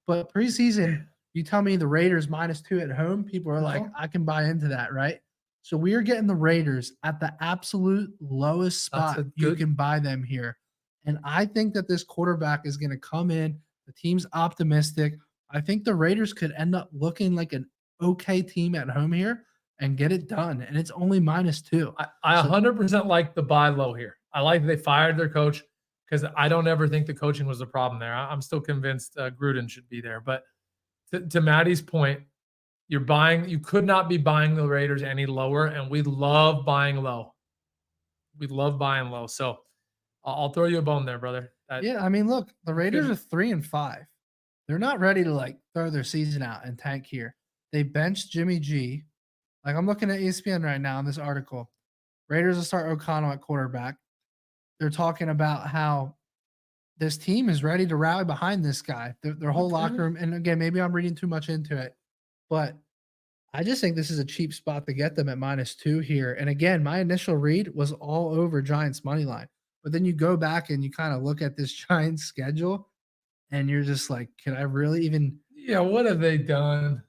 But preseason, you tell me the Raiders -2 at home, people are like, I can buy into that, right? So we are getting the Raiders at the absolute lowest That's spot a you good- can buy them here. And I think that this quarterback is going to come in. The team's optimistic. I think the Raiders could end up looking like an okay team at home here and get it done. And it's only -2. I So- 100% like the buy low here. I like they fired their coach because I don't ever think the coaching was the problem there. I'm still convinced Gruden should be there. But to Matty's point, you could not be buying the Raiders any lower, and we love buying low. We love buying low. So I'll throw you a bone there, brother. Yeah, I mean, look, the Raiders good. are 3-5. They're not ready to like throw their season out and tank here. They benched Jimmy G. Like I'm looking at ESPN right now in this article. Raiders will start O'Connell at quarterback. They're talking about how this team is ready to rally behind this guy. Their whole locker room. And again, maybe I'm reading too much into it, but I just think this is a cheap spot to get them at -2 here. And again, my initial read was all over Giants money line. But then you go back and you kind of look at this Giants schedule and you're just like, can I really even? Yeah, what have they done?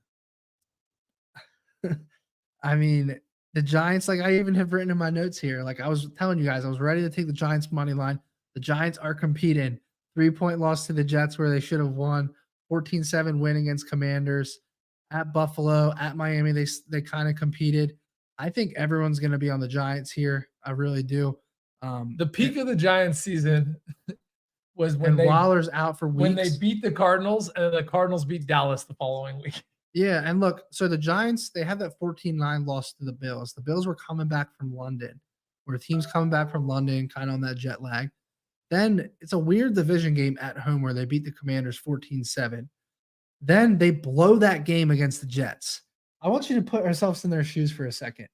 I mean, the Giants, like I even have written in my notes here, like I was telling you guys, I was ready to take the Giants money line. The Giants are competing. 3-point loss to the Jets where they should have won. 14-7 win against Commanders. At Buffalo, at Miami, they kind of competed. I think everyone's going to be on the Giants here. I really do. The peak of the Giants season was when Waller's out for weeks. when they beat the Cardinals, and the Cardinals beat Dallas the following week. Yeah, and look, so the Giants, they had that 14-9 loss to the Bills. The Bills were coming back from London, where the team's coming back from London, kind of on that jet lag. Then it's a weird division game at home where they beat the Commanders 14-7. Then they blow that game against the Jets. I want you to put ourselves in their shoes for a second.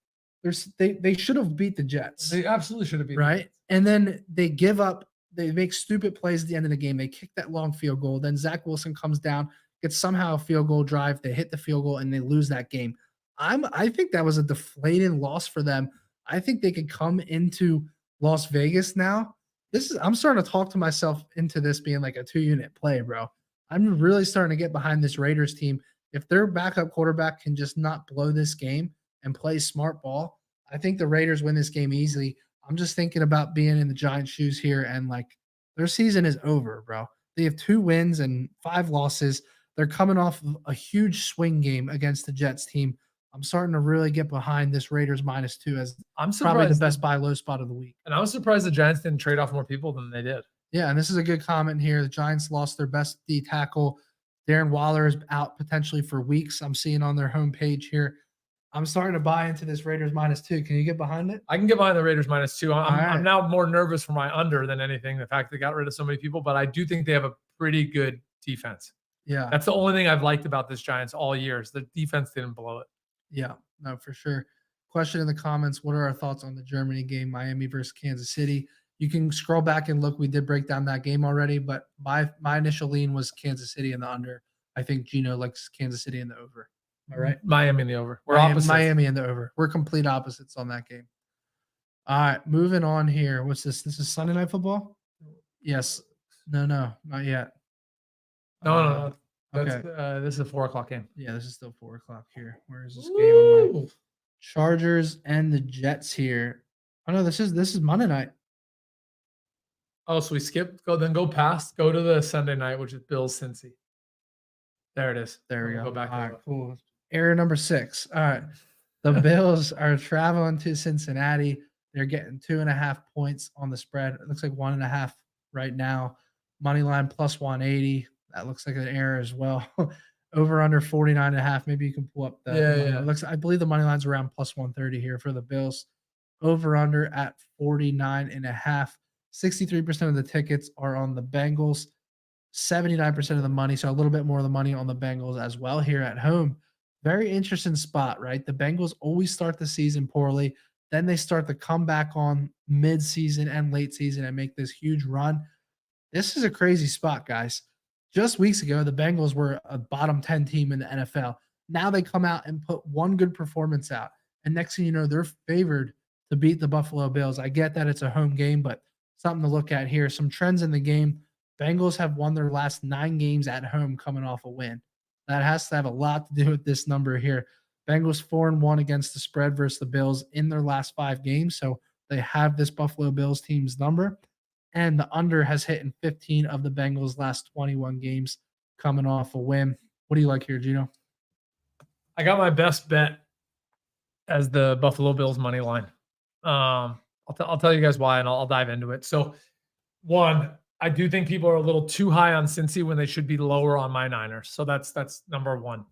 They should have beat the Jets. They absolutely should have beat Right? And then they give up. They make stupid plays at the end of the game. They kick that long field goal. Then Zach Wilson comes down, gets somehow a field goal drive. They hit the field goal and they lose that game. I think that was a deflating loss for them. I think they could come into Las Vegas now. I'm starting to talk to myself into this being like a 2-unit play, bro. I'm really starting to get behind this Raiders team. If their backup quarterback can just not blow this game and play smart ball, I think the Raiders win this game easily. I'm just thinking about being in the Giants' shoes here, and like their season is over, bro. They have 2 wins and 5 losses. They're coming off of a huge swing game against the Jets team. I'm starting to really get behind this Raiders -2 as I'm probably the surprised best buy low spot of the week. And I was surprised the Giants didn't trade off more people than they did. Yeah, and this is a good comment here. The Giants lost their best D tackle. Darren Waller is out potentially for weeks. I'm seeing on their homepage here. I'm starting to buy into this Raiders -2. Can you get behind it? I can get behind the Raiders -2. All right. I'm now more nervous for my under than anything. The fact they got rid of so many people, but I do think they have a pretty good defense. Yeah. That's the only thing I've liked about this Giants all year is the defense didn't blow it. Yeah, no, for sure. Question in the comments: what are our thoughts on the Germany game, Miami versus Kansas City? You can scroll back and look. We did break down that game already, but my initial lean was Kansas City in the under. I think GIno likes Kansas City in the over. Am I right? Miami in the over. We're Miami, opposites. Miami in the over. We're complete opposites on that game. All right, moving on here. What's this? This is Sunday Night Football? Yes. No, not yet. No. That's, Okay. this is a 4:00 game. Yeah, this is still 4:00 here. Where is this game on my Ooh. Chargers and the Jets here? Oh no, this is Monday night. Oh, so we skipped. Go to the Sunday night, which is Bills Cincy. There it is. There we We'll go. Go back. All right, cool. Area number 6. All right. The Bills are traveling to Cincinnati. They're getting 2.5 points on the spread. It looks like 1.5 right now. Money line plus 180. That looks like an error as well. Over under 49.5. Maybe you can pull up the money. It looks, I believe the money line's around plus 130 here for the Bills. Over under at 49.5. 63% of the tickets are on the Bengals. 79% of the money, so a little bit more of the money on the Bengals as well here at home. Very interesting spot, right? The Bengals always start the season poorly. Then they start the comeback on mid-season and late season and make this huge run. This is a crazy spot, guys. Just weeks ago, the Bengals were a bottom 10 team in the NFL. Now they come out and put one good performance out. And next thing you know, they're favored to beat the Buffalo Bills. I get that it's a home game, but something to look at here. Some trends in the game. Bengals have won their last 9 games at home coming off a win. That has to have a lot to do with this number here. Bengals 4-1 against the spread versus the Bills in their last 5 games. So they have this Buffalo Bills team's number. And the under has hit in 15 of the Bengals' last 21 games coming off a win. What do you like here, Gino? I got my best bet as the Buffalo Bills money line. I'll tell you guys why, and I'll dive into it. So, one, I do think people are a little too high on Cincy when they should be lower on my Niners. So that's number one.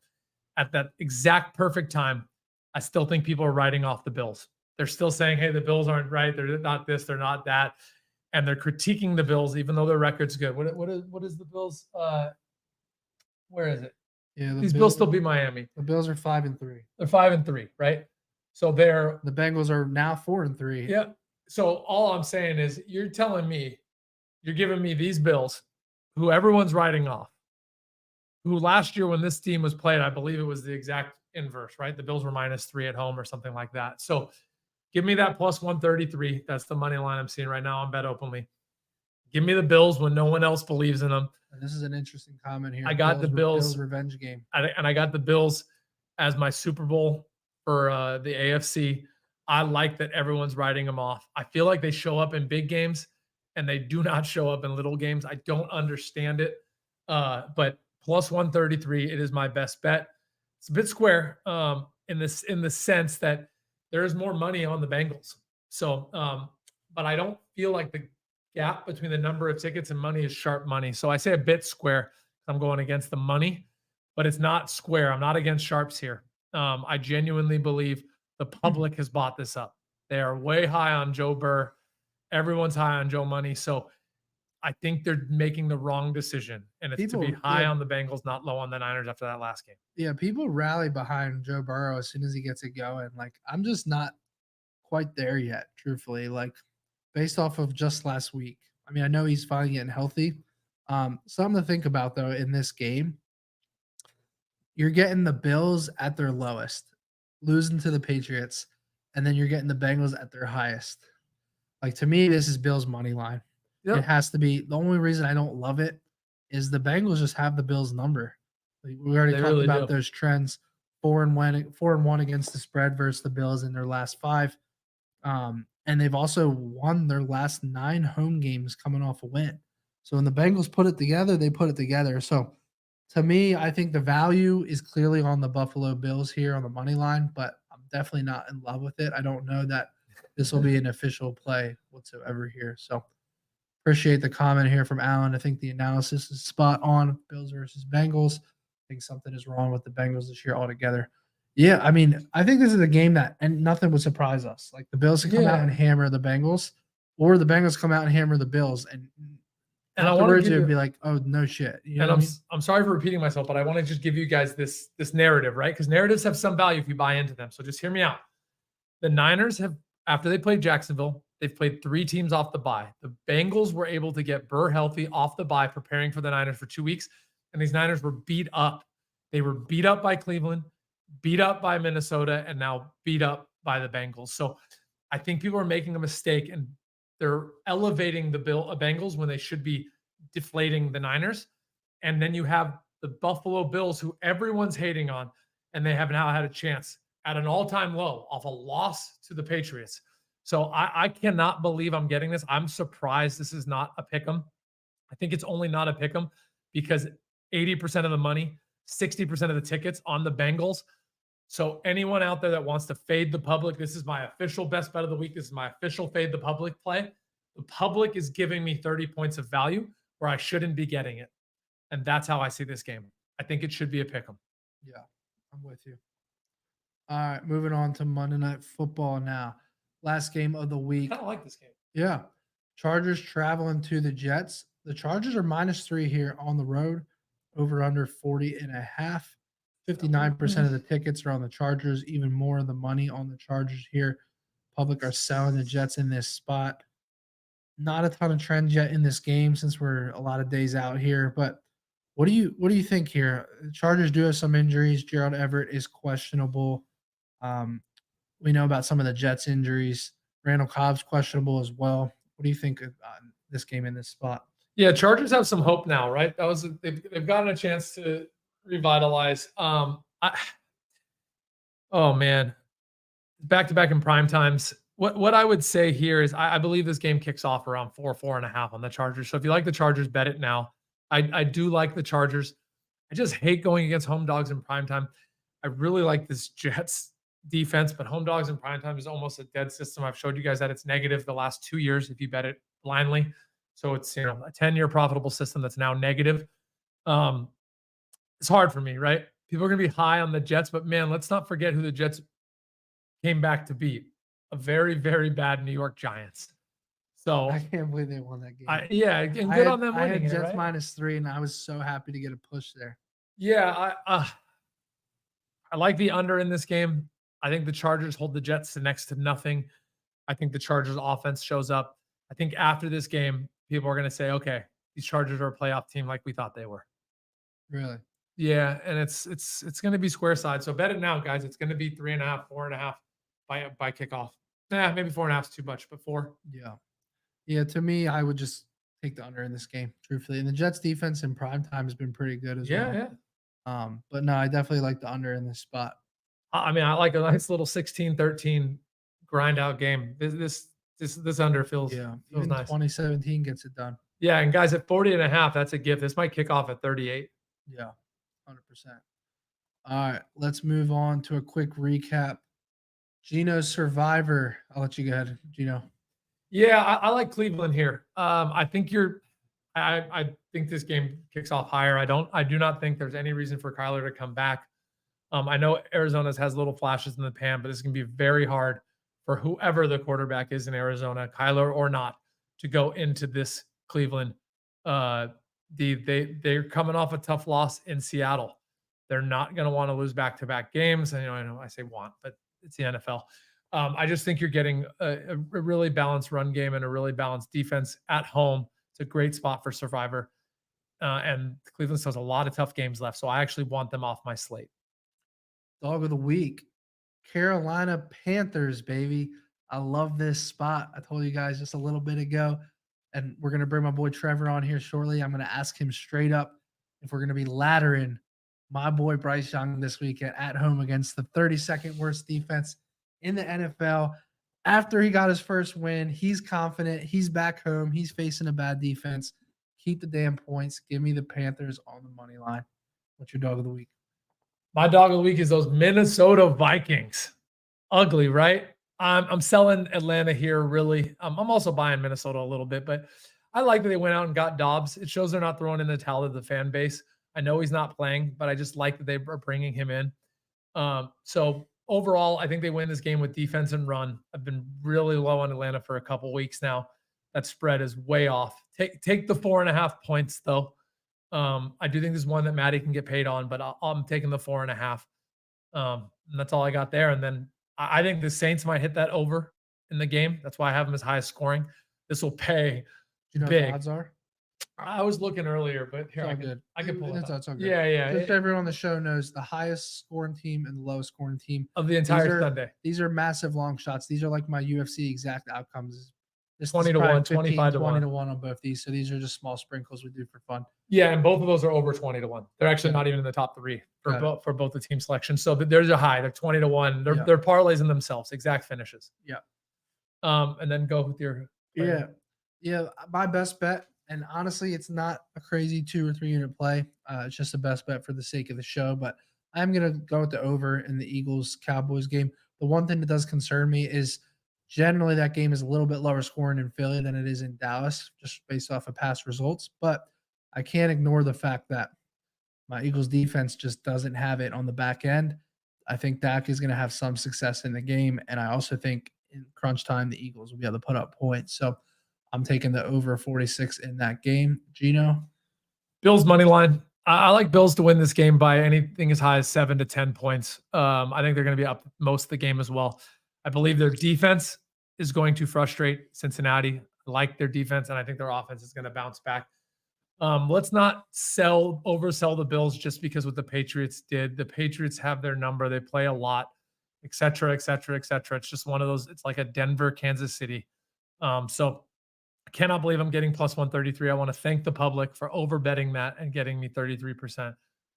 At that exact perfect time, I still think people are writing off the Bills. They're still saying, hey, the Bills aren't right. They're not this, they're not that. And they're critiquing the Bills, even though their record's good. What is the Bills? Where is it? Yeah, These Bills still beat Miami. The Bills are 5-3. They're 5-3, right? So the Bengals are now 4-3. Yeah. So all I'm saying is you're telling me, you're giving me these Bills, who everyone's writing off, who last year when this team was played, I believe it was the exact inverse, right? The Bills were -3 at home or something like that. So give me that plus 133. That's the money line I'm seeing right now on Bet Openly. Give me the Bills when no one else believes in them. And this is an interesting comment here. I got the Bills revenge game. And I got the Bills as my Super Bowl for the AFC. I like that everyone's writing them off. I feel like they show up in big games and they do not show up in little games. I don't understand it. But plus 133, it is my best bet. It's a bit square in the sense that there is more money on the Bengals. So, but I don't feel like the gap between the number of tickets and money is sharp money. So I say a bit square. I'm going against the money, but it's not square. I'm not against sharps here. I genuinely believe the public has bought this up. They are way high on Joe Burr. Everyone's high on Joe Money. So I think they're making the wrong decision. And it's to be high on the Bengals, not low on the Niners after that last game. Yeah, people rally behind Joe Burrow as soon as he gets it going. Like, I'm just not quite there yet, truthfully. Like, based off of just last week. I mean, I know he's finally getting healthy. Something to think about, though, in this game. You're getting the Bills at their lowest, losing to the Patriots, and then you're getting the Bengals at their highest. Like, to me, this is Bills' money line. Yep. It has to be. The only reason I don't love it is the Bengals just have the Bills' number. Like, we already talked about those trends. 4-1 against the spread versus the Bills in their last 5. And they've also won their last 9 home games coming off a win. So when the Bengals put it together, they put it together. So to me, I think the value is clearly on the Buffalo Bills here on the money line, but I'm definitely not in love with it. I don't know that this will be an official play whatsoever here. So appreciate the comment here from Alan. I think the analysis is spot on. Bills versus Bengals. I think something is wrong with the Bengals this year altogether. Yeah, I mean, I think this is a game that and nothing would surprise us. Like, the Bills can come out and hammer the Bengals, or the Bengals come out and hammer the Bills, and afterwards it would be like, oh, no shit. You know I'm sorry for repeating myself, but I want to just give you guys this narrative, right? Because narratives have some value if you buy into them. So just hear me out. The Niners have, after they played Jacksonville, they've played 3 teams off the bye. The Bengals were able to get Burr healthy off the bye, preparing for the Niners for 2 weeks, and these Niners were beat up. They were beat up by Cleveland, beat up by Minnesota, and now beat up by the Bengals. So I think people are making a mistake, and they're elevating the Bengals when they should be deflating the Niners. And then you have the Buffalo Bills, who everyone's hating on, and they have now had a chance at an all-time low off a loss to the Patriots. So I cannot believe I'm getting this. I'm surprised this is not a pick'em. I think it's only not a pick'em because 80% of the money, 60% of the tickets on the Bengals. So anyone out there that wants to fade the public, this is my official best bet of the week. This is my official fade the public play. The public is giving me 30 points of value where I shouldn't be getting it. And that's how I see this game. I think it should be a pick'em. Yeah, I'm with you. All right, moving on to Monday Night Football now. Last game of the week. I kind of like this game. Yeah. Chargers traveling to the Jets. The Chargers are -3 here on the road, over under 40.5. 59% of the tickets are on the Chargers, even more of the money on the Chargers here. Public are selling the Jets in this spot. Not a ton of trends yet in this game since we're a lot of days out here, but what do you think here? The Chargers do have some injuries. Gerald Everett is questionable. We know about some of the Jets injuries. Randall Cobb's questionable as well. What do you think of this game in this spot? Yeah, Chargers have some hope now, right? They've gotten a chance to revitalize. Oh man, back to back in prime times. What I would say here is I believe this game kicks off around 4.5 on the Chargers. So if you like the Chargers, bet it now. I do like the Chargers. I just hate going against home dogs in prime time. I really like this Jets defense, but home dogs in prime time is almost a dead system. I've showed you guys that it's negative the last 2 years if you bet it blindly. So it's a 10-year profitable system that's now negative. It's hard for me, right? People are going to be high on the Jets, but man, let's not forget who the Jets came back to beat. A very, very bad New York Giants. So I can't believe they won that game. and good on them winning I had it, Jets right? -3, and I was so happy to get a push there. Yeah, I like the under in this game. I think the Chargers hold the Jets to next to nothing. I think the Chargers offense shows up. I think after this game, people are going to say, okay, these Chargers are a playoff team like we thought they were. Really? Yeah, and it's going to be square side. So bet it now, guys. It's going to be 3.5, 4.5 by kickoff. Maybe 4.5 is too much, but 4. Yeah. Yeah, to me, I would just take the under in this game, truthfully. And the Jets defense in prime time has been pretty good as well. Yeah. But no, I definitely like the under in this spot. I mean, I like a nice little 16-13 grind out game. This under feels Even nice. 2017 gets it done. Yeah, and guys, at 40.5, that's a gift. This might kick off at 38. Yeah, 100%. All right, let's move on to a quick recap. GIno's Survivor. I'll let you go ahead, GIno. Yeah, I like Cleveland here. I think I think this game kicks off higher. I do not think there's any reason for Kyler to come back. I know Arizona has little flashes in the pan, but this is going to be very hard for whoever the quarterback is in Arizona, Kyler or not, to go into this Cleveland. They're coming off a tough loss in Seattle. They're not going to want to lose back-to-back games. And I know I say want, but it's the NFL. I just think you're getting a really balanced run game and a really balanced defense at home. It's a great spot for Survivor. And Cleveland still has a lot of tough games left, so I actually want them off my slate. Dog of the week, Carolina Panthers, baby. I love this spot. I told you guys just a little bit ago, and we're going to bring my boy Trevor on here shortly. I'm going to ask him straight up if we're going to be laddering my boy Bryce Young this weekend at home against the 32nd worst defense in the NFL. After he got his first win, he's confident. He's back home. He's facing a bad defense. Keep the damn points. Give me the Panthers on the money line. What's your dog of the week? My dog of the week is those Minnesota Vikings. Ugly, right? I'm selling Atlanta here, really. I'm also buying Minnesota a little bit, but I like that they went out and got Dobbs. It shows they're not throwing in the towel to the fan base. I know he's not playing, but I just like that they are bringing him in. So overall, I think they win this game with defense and run. I've been really low on Atlanta for a couple weeks now. That spread is way off. Take the 4.5 points, though. I do think there's one that Matty can get paid on, but I'm taking the 4.5. And that's all I got there. And then I think the Saints might hit that over in the game. That's why I have them as high as scoring. This will pay Do you know big. what the odds are? I was looking earlier, but here I can pull it up. It's all good. Yeah. Just everyone on the show knows the highest scoring team and the lowest scoring team Of the entire Sunday. These are massive long shots. These are like my UFC exact outcomes. This 20 is to 1, probably 25 to 20 1. to 1 on both these. So these are just small sprinkles we do for fun. Yeah, and both of those are over 20 to 1. They're actually not even in the top 3 for both the team selections. So there's a high. They're 20 to 1. They're parlays in themselves, exact finishes. Yeah. And then go with your player. Yeah. My best bet, and honestly, it's not a crazy 2 or 3 unit play. It's just the best bet for the sake of the show. But I'm gonna go with the over in the Eagles-Cowboys game. The one thing that does concern me is generally that game is a little bit lower scoring in Philly than it is in Dallas, just based off of past results. But I can't ignore the fact that my Eagles defense just doesn't have it on the back end. I think Dak is going to have some success in the game. And I also think in crunch time, the Eagles will be able to put up points. So I'm taking the over 46 in that game. GIno? Bills money line. I like Bills to win this game by anything as high as 7 to 10 points. I think they're going to be up most of the game as well. I believe their defense is going to frustrate Cincinnati. I like their defense, and I think their offense is going to bounce back. Let's not oversell the Bills just because what the Patriots did. The Patriots have their number. They play a lot, et cetera, et cetera, et cetera. It's just one of those. It's like a Denver, Kansas City. So I cannot believe I'm getting plus 133. I want to thank the public for over betting that and getting me 33%.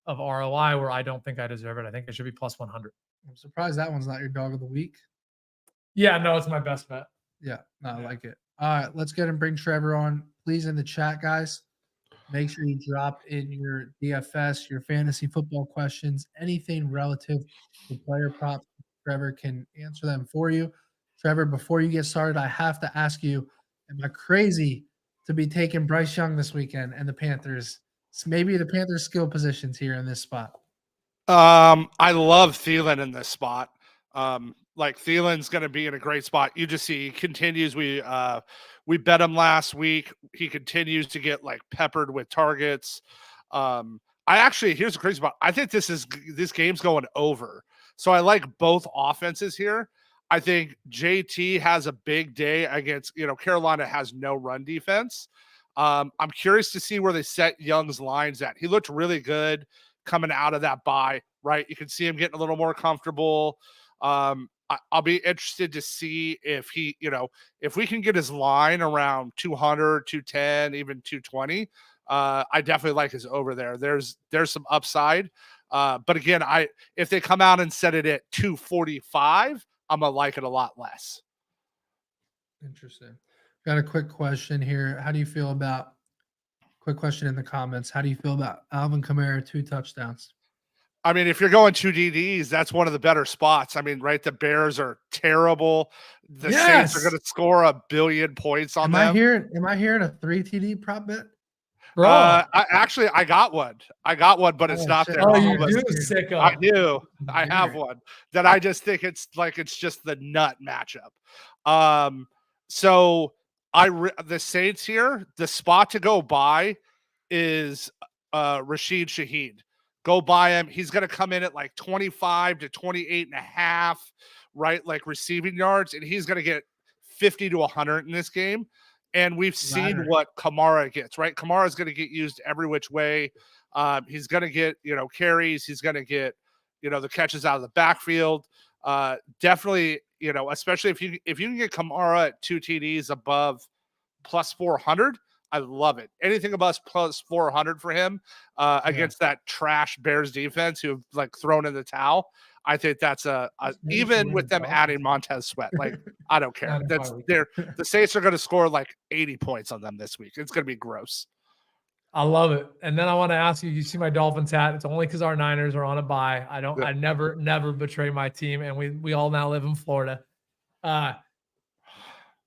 of ROI where I don't think I deserve it. I think it should be plus 100. I'm surprised that one's not your dog of the week. Yeah, no, it's my best bet. Yeah, no, I like it. All right, let's get and bring Trevor on. Please, in the chat, guys, make sure you drop in your DFS, your fantasy football questions, anything relative to player props. Trevor can answer them for you. Trevor, before you get started, I have to ask you, am I crazy to be taking Bryce Young this weekend and the Panthers? So maybe the Panthers skill positions here in this spot. I love Thielen in this spot. Like Thielen's going to be in a great spot. You just see he continues. We bet him last week. He continues to get like peppered with targets. Here's the crazy spot. I think this game's going over. So I like both offenses here. I think JT has a big day against, Carolina has no run defense. I'm curious to see where they set Young's lines at. He looked really good coming out of that bye, right? You can see him getting a little more comfortable. I'll be interested to see if if we can get his line around 200, 210, even 220. I definitely like his over there. There's some upside. But again, if they come out and set it at 245, I'm gonna like it a lot less. Interesting. Got a quick question here. How do you feel about quick question in the comments? How do you feel about Alvin Kamara 2 touchdowns? I mean, if you're going 2 DDs, that's one of the better spots. I mean, right? The Bears are terrible. The Saints are going to score 1 billion points on them. Am I hearing a 3 TD prop bet? Bro, I got one. But it's not shit. there. Oh, you do, sicko. I do. I have one that I just think it's just the nut matchup. So the Saints here, the spot to go buy is Rashid Shaheed. Go buy him. He's going to come in at like 25 to 28 and a half, right? Like receiving yards, and he's going to get 50 to 100 in this game. And we've seen what Kamara gets, right? Kamara is going to get used every which way. He's going to get, carries. He's going to get, the catches out of the backfield. Definitely, especially if you can get Kamara at 2 TDs above plus 400, I love it. Anything above plus 400 for him against that trash Bears defense who've like thrown in the towel. I think that's even with them adding Montez Sweat, like I don't care. The Saints are going to score like 80 points on them this week. It's going to be gross. I love it. And then I want to ask you, you see my Dolphins hat. It's only because our Niners are on a bye. I never betray my team. And we all now live in Florida.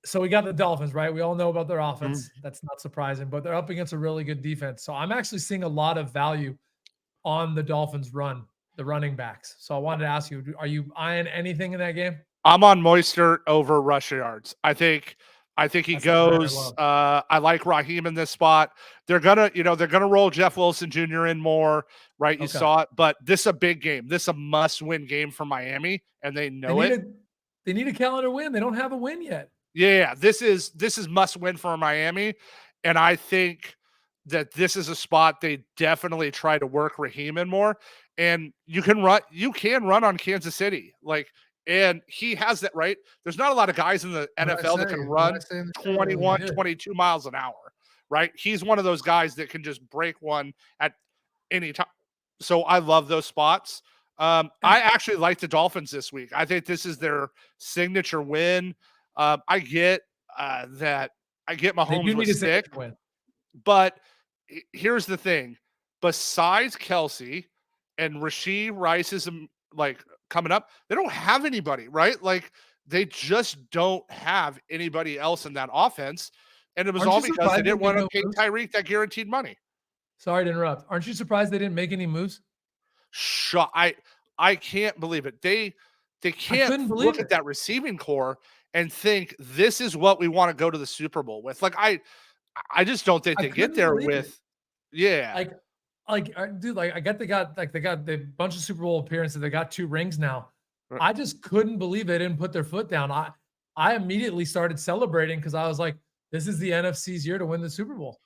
So we got the Dolphins, right? We all know about their offense. That's not surprising, but they're up against a really good defense. So I'm actually seeing a lot of value on the Dolphins the running backs. So I wanted to ask you, are you eyeing anything in that game? I'm on Moistert over rush yards. I think he goes. I like Raheem in this spot. They're gonna roll Jeff Wilson Jr. in more, right? You saw it, but this is a big game. This is a must-win game for Miami, and they know it. They need a calendar win. They don't have a win yet. Yeah, this is must win for Miami, and I think that this is a spot they definitely try to work Raheem in more. And you can run on Kansas City, and he has that, right? There's not a lot of guys in the NFL that can run 21, 22 miles an hour, right? He's one of those guys that can just break one at any time. So I love those spots. I actually like the Dolphins this week. I think this is their signature win. I get that. I get Mahomes with stick, but here's the thing: besides Kelsey and Rashee Rice is coming up, they don't have anybody, right? Like they just don't have anybody else in that offense, and it was all because they didn't want to pay Tyreek that guaranteed money. Sorry to interrupt. Aren't you surprised they didn't make any moves? I can't believe it. They can't look at that receiving core and think this is what we want to go to the Super Bowl with. I just don't think they get there with. Yeah. Dude, I get they got the bunch of Super Bowl appearances. They got 2 rings now. Right. I just couldn't believe they didn't put their foot down. I immediately started celebrating because I was like, this is the NFC's year to win the Super Bowl.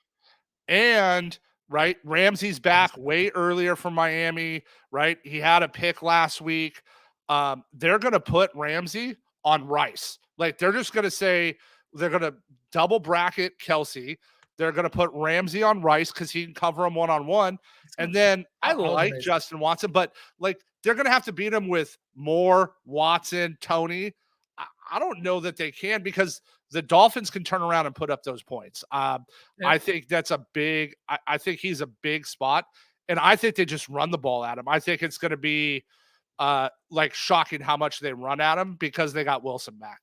And right, Ramsey's back way earlier from Miami, right? He had a pick last week. They're going to put Ramsey on Rice. They're just going to say they're going to double bracket Kelsey. They're going to put Ramsey on Rice because he can cover him one-on-one. And then I like Justin Watson, but like they're going to have to beat him with Moore, Watson, Tony. I don't know that they can because the Dolphins can turn around and put up those points. I think that's a big – I think he's a big spot, and I think they just run the ball at him. I think it's going to be like shocking how much they run at him because they got Wilson back.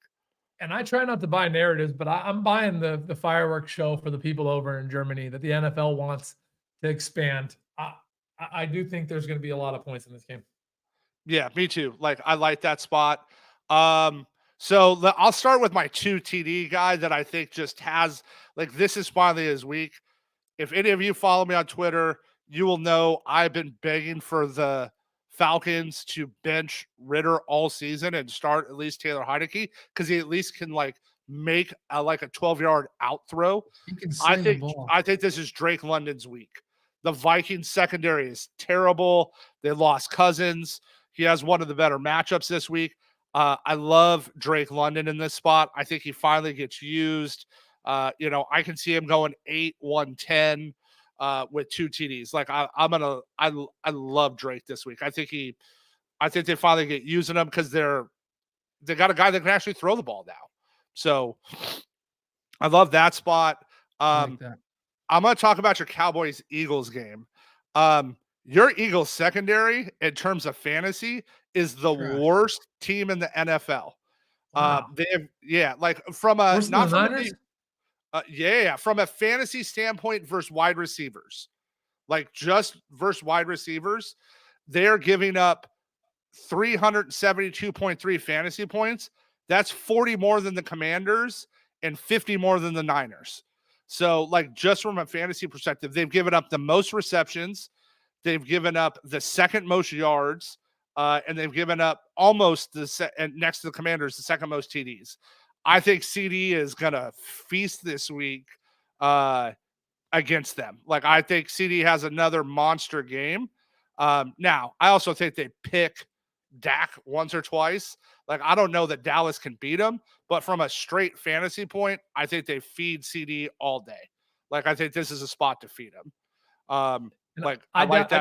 And I try not to buy narratives, but I'm buying the fireworks show for the people over in Germany that the NFL wants to expand. I do think there's going to be a lot of points in this game. Yeah, me too. Like, I like that spot. So I'll start with my 2 TD guy that I think just has, like, this is finally his week. If any of you follow me on Twitter, you will know I've been begging for the Falcons to bench Ritter all season and start at least Taylor Heineke because he at least can like make a 12-yard out throw. He can sling the ball. I think this is Drake London's week. The Vikings secondary is terrible. They lost Cousins. He has one of the better matchups this week. I love Drake London in this spot. I think he finally gets used. I can see him going 8-1-10 with 2 TDs. Like I love Drake this week. I think they finally get using him because they got a guy that can actually throw the ball now. So I love that spot. I'm going to talk about your Cowboys-Eagles game. Your Eagles secondary in terms of fantasy is the worst team in the NFL. Wow. They have, from a worse not than from the a, from a fantasy standpoint versus wide receivers, like just versus wide receivers, they're giving up 372.3 fantasy points. That's 40 more than the Commanders and 50 more than the Niners. So, like, just from a fantasy perspective, they've given up the most receptions. They've given up the second most yards, and they've given up almost and next to the Commanders, the second most TDs. I think CD is going to feast this week against them. Like, I think CD has another monster game. Now, I also think they pick Dak once or twice. Like, I don't know that Dallas can beat him, but from a straight fantasy point, I think they feed CD all day. Like, I think this is a spot to feed him. I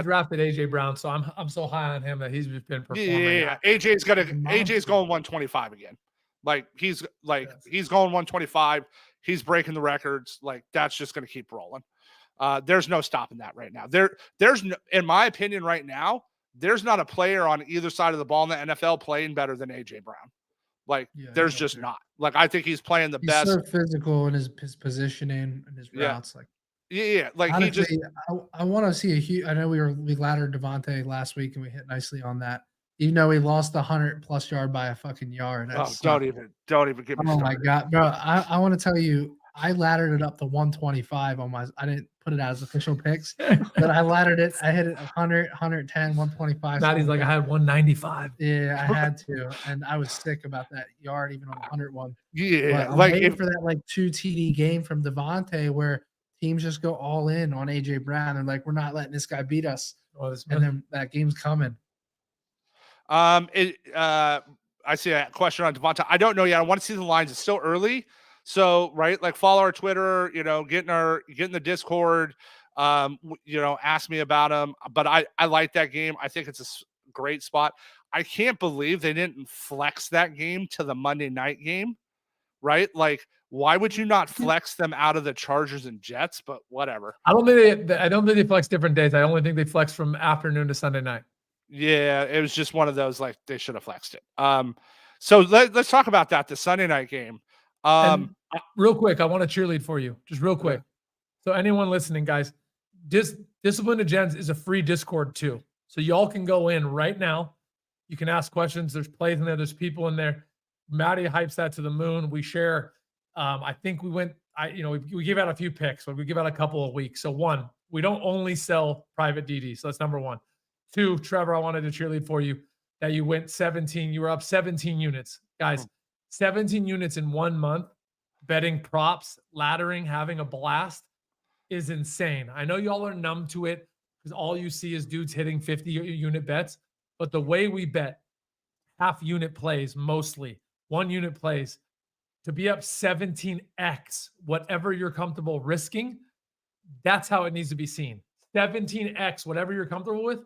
drafted AJ Brown, so I'm so high on him that he's been performing. Yeah. AJ's going 125 again. Like he's going 125. He's breaking the records. Like that's just going to keep rolling. There's no stopping that right now. There's no, in my opinion right now, there's not a player on either side of the ball in the NFL playing better than AJ Brown. Like there's just not. Like I think he's playing the best. So physical in his positioning and his routes. Like like honestly, he just. I want to see a huge. I know we laddered Devontae last week and we hit nicely on that. Even though he lost 100+ yard by a fucking yard. Don't even get me started. Oh my God, bro. I want to tell you, I laddered it up to 125 on my, I didn't put it as official picks, but I laddered it. I hit it 100, 110, 125. Matty's like, I had 195. Yeah, I had to. And I was sick about that yard, even on the 101. Yeah. I'm waiting for that 2 TD game from Devontae where teams just go all in on AJ Brown and like, we're not letting this guy beat us. And then that game's coming. I see a question on Devontae. I don't know yet. I want to see the lines. It's still early. So, right, like follow our Twitter, get in the Discord, ask me about him. But I like that game. I think it's a great spot. I can't believe they didn't flex that game to the Monday night game, right? Like, why would you not flex them out of the Chargers and Jets? But whatever. I don't think they flex different days. I only think they flex from afternoon to Sunday night. Yeah, it was just one of those, like, they should have flexed it. So let's talk about that, the Sunday night game. Real quick, I want to cheerlead for you. Just real quick. So anyone listening, guys, Discipline to Gens is a free Discord too. So y'all can go in right now. You can ask questions. There's plays in there. There's people in there. Matty hypes that to the moon. We share. I think we give out a few picks, but we give out a couple of weeks. So 1, we don't only sell private DD. So that's number 1. 2, Trevor, I wanted to cheerlead for you that you went 17. You were up 17 units. Guys, 17 units in 1 month, betting props, laddering, having a blast is insane. I know y'all are numb to it because all you see is dudes hitting 50-unit bets. But the way we bet half-unit plays mostly, 1-unit plays, to be up 17x, whatever you're comfortable risking, that's how it needs to be seen. 17x, whatever you're comfortable with,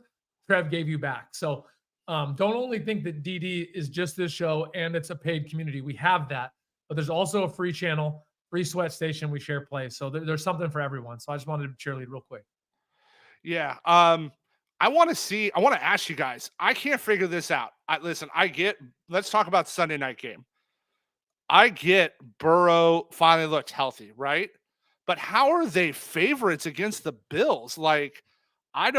Trev gave you back. So don't only think that DD is just this show and it's a paid community. We have that, but there's also a free channel, free sweat station. We share plays. So there's something for everyone. So I just wanted to cheerlead real quick. Yeah. I want to ask you guys, I can't figure this out. Let's talk about Sunday night game. I get Burrow finally looked healthy, right? But how are they favorites against the Bills? Like, I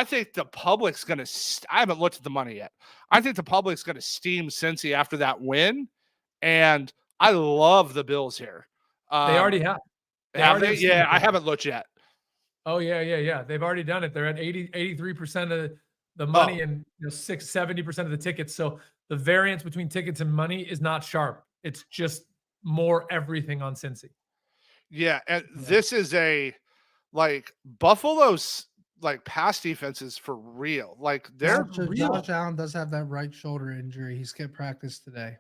think the public's going to, I haven't looked at the money yet. I think the public's going to steam Cincy after that win. And I love the Bills here. They already have. Have they? Yeah, I haven't looked yet. Oh, yeah. They've already done it. They're at 83% of the money and 70% of the tickets. So the variance between tickets and money is not sharp. It's just more everything on Cincy. Yeah, and this is Buffalo's pass defense is for real. Like they're real. Josh Allen does have that right shoulder injury. He skipped practice today.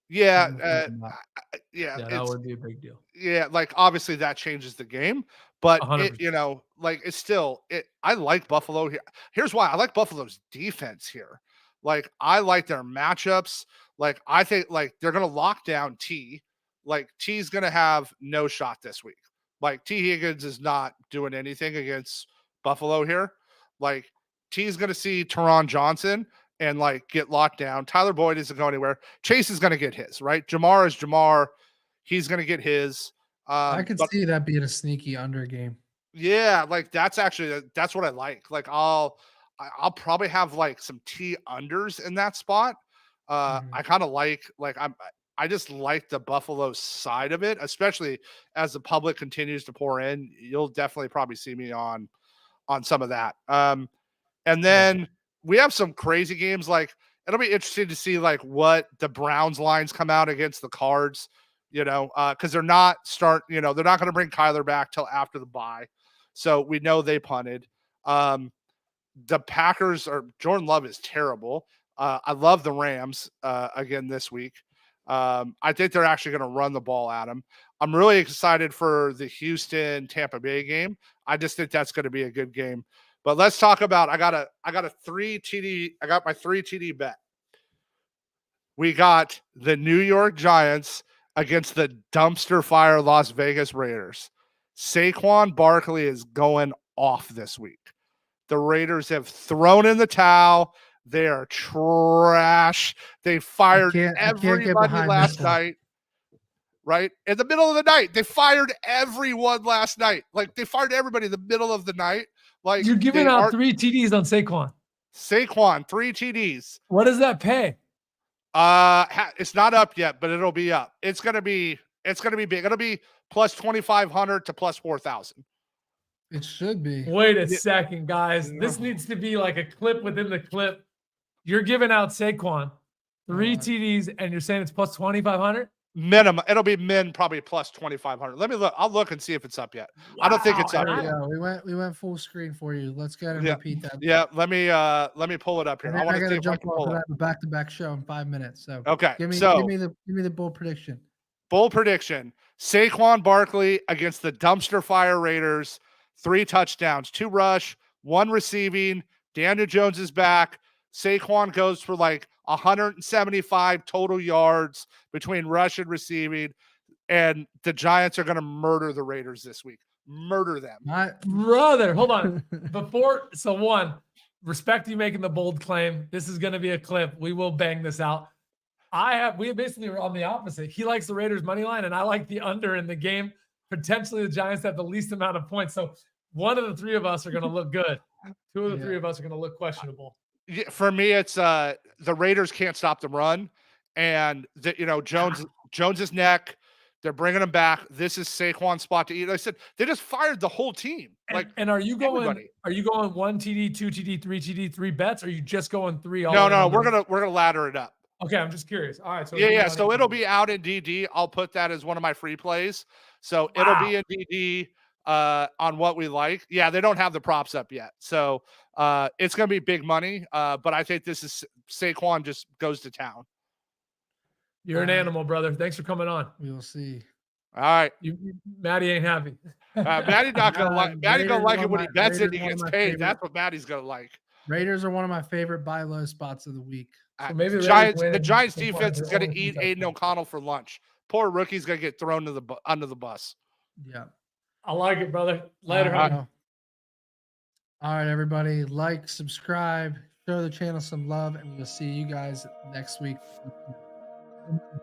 Yeah, that would be a big deal. Yeah, obviously that changes the game, but it's still I like Buffalo here. Here's why I like Buffalo's defense here. I like their matchups. I think they're gonna lock down T. T's gonna have no shot this week. T Higgins is not doing anything against Buffalo here. T's gonna see Teron Johnson and get locked down. Tyler Boyd isn't going anywhere. Chase is gonna get his, right? Jamar is Jamar. He's gonna get his. I could see that being a sneaky under game. Yeah, that's what I like. I'll probably have some T unders in that spot. I kind of I just like the Buffalo side of it, especially as the public continues to pour in. You'll definitely probably see me on some of that. And then we have some crazy games. It'll be interesting to see what the Browns lines come out against the Cards, because they're not they're not going to bring Kyler back till after the bye. So we know they punted. The Packers Jordan Love is terrible. I love the Rams again this week. I think they're actually going to run the ball at him. I'm really excited for the Houston Tampa Bay game. I just think that's going to be a good game. But let's talk about I got a 3 TD. I got my 3 TD bet. We got the New York Giants against the dumpster fire Las Vegas Raiders. Saquon Barkley is going off this week. The Raiders have thrown in the towel. They are trash. They fired everybody last night. Right? In the middle of the night. They fired everyone last night. They fired everybody in the middle of the night. You're giving out 3 TDs on Saquon. Saquon, 3 TDs. What does that pay? It's not up yet, but it'll be up. It's gonna be big. It'll be plus 2,500 to plus 4,000. It should be. Wait a second, guys. This needs to be a clip within the clip. You're giving out Saquon 3 TDs, and you're saying it's plus 2,500 minimum. It'll be probably plus 2,500. Let me look. I'll look and see if it's up yet. Wow. I don't think it's up yet. Yeah, we went full screen for you. Let's go ahead and repeat that. Yeah, let me pull it up here. I got to jump off of that back-to-back show in 5 minutes. So okay, give me the bold prediction. Bold prediction: Saquon Barkley against the dumpster fire Raiders. 3 touchdowns, 2 rush, 1 receiving. Daniel Jones is back. Saquon goes for 175 total yards between rush and receiving. And the Giants are going to murder the Raiders this week. Murder them. Brother, hold on. One, respect you making the bold claim. This is going to be a clip. We will bang this out. We basically were on the opposite. He likes the Raiders money line, and I like the under in the game. Potentially the Giants have the least amount of points. So one of the 3 of us are going to look good. 2 of the 3 of us are going to look questionable. For me, it's the Raiders can't stop the run, and Jones's neck. They're bringing him back. This is Saquon's spot to eat. Like I said, they just fired the whole team. And are you going? Everybody. Are you going 1 TD, 2 TD, 3 TD, 3 bets? Or are you just going 3? No. We're gonna ladder it up. Okay, I'm just curious. All right. So yeah. So it'll be out in DD. I'll put that as one of my free plays. So it'll be in DD on what we like. Yeah, they don't have the props up yet. So it's going to be big money. But I think this is Saquon just goes to town. You're an animal, brother. Thanks for coming on. We will see. All right. Matty ain't happy. Matty not gonna like. Matty gonna like it when he bets it. He gets paid. Favorite. That's what Matty's gonna like. Raiders are one of my favorite buy low spots of the week. So maybe The Raiders Giants. win The and Giants they defense is gonna only eat touchdown. Aiden O'Connell for lunch. Poor rookie's gonna get thrown to under the bus. Yeah. I like it, brother. Later. All right, everybody. Like, subscribe, show the channel some love, and we'll see you guys next week.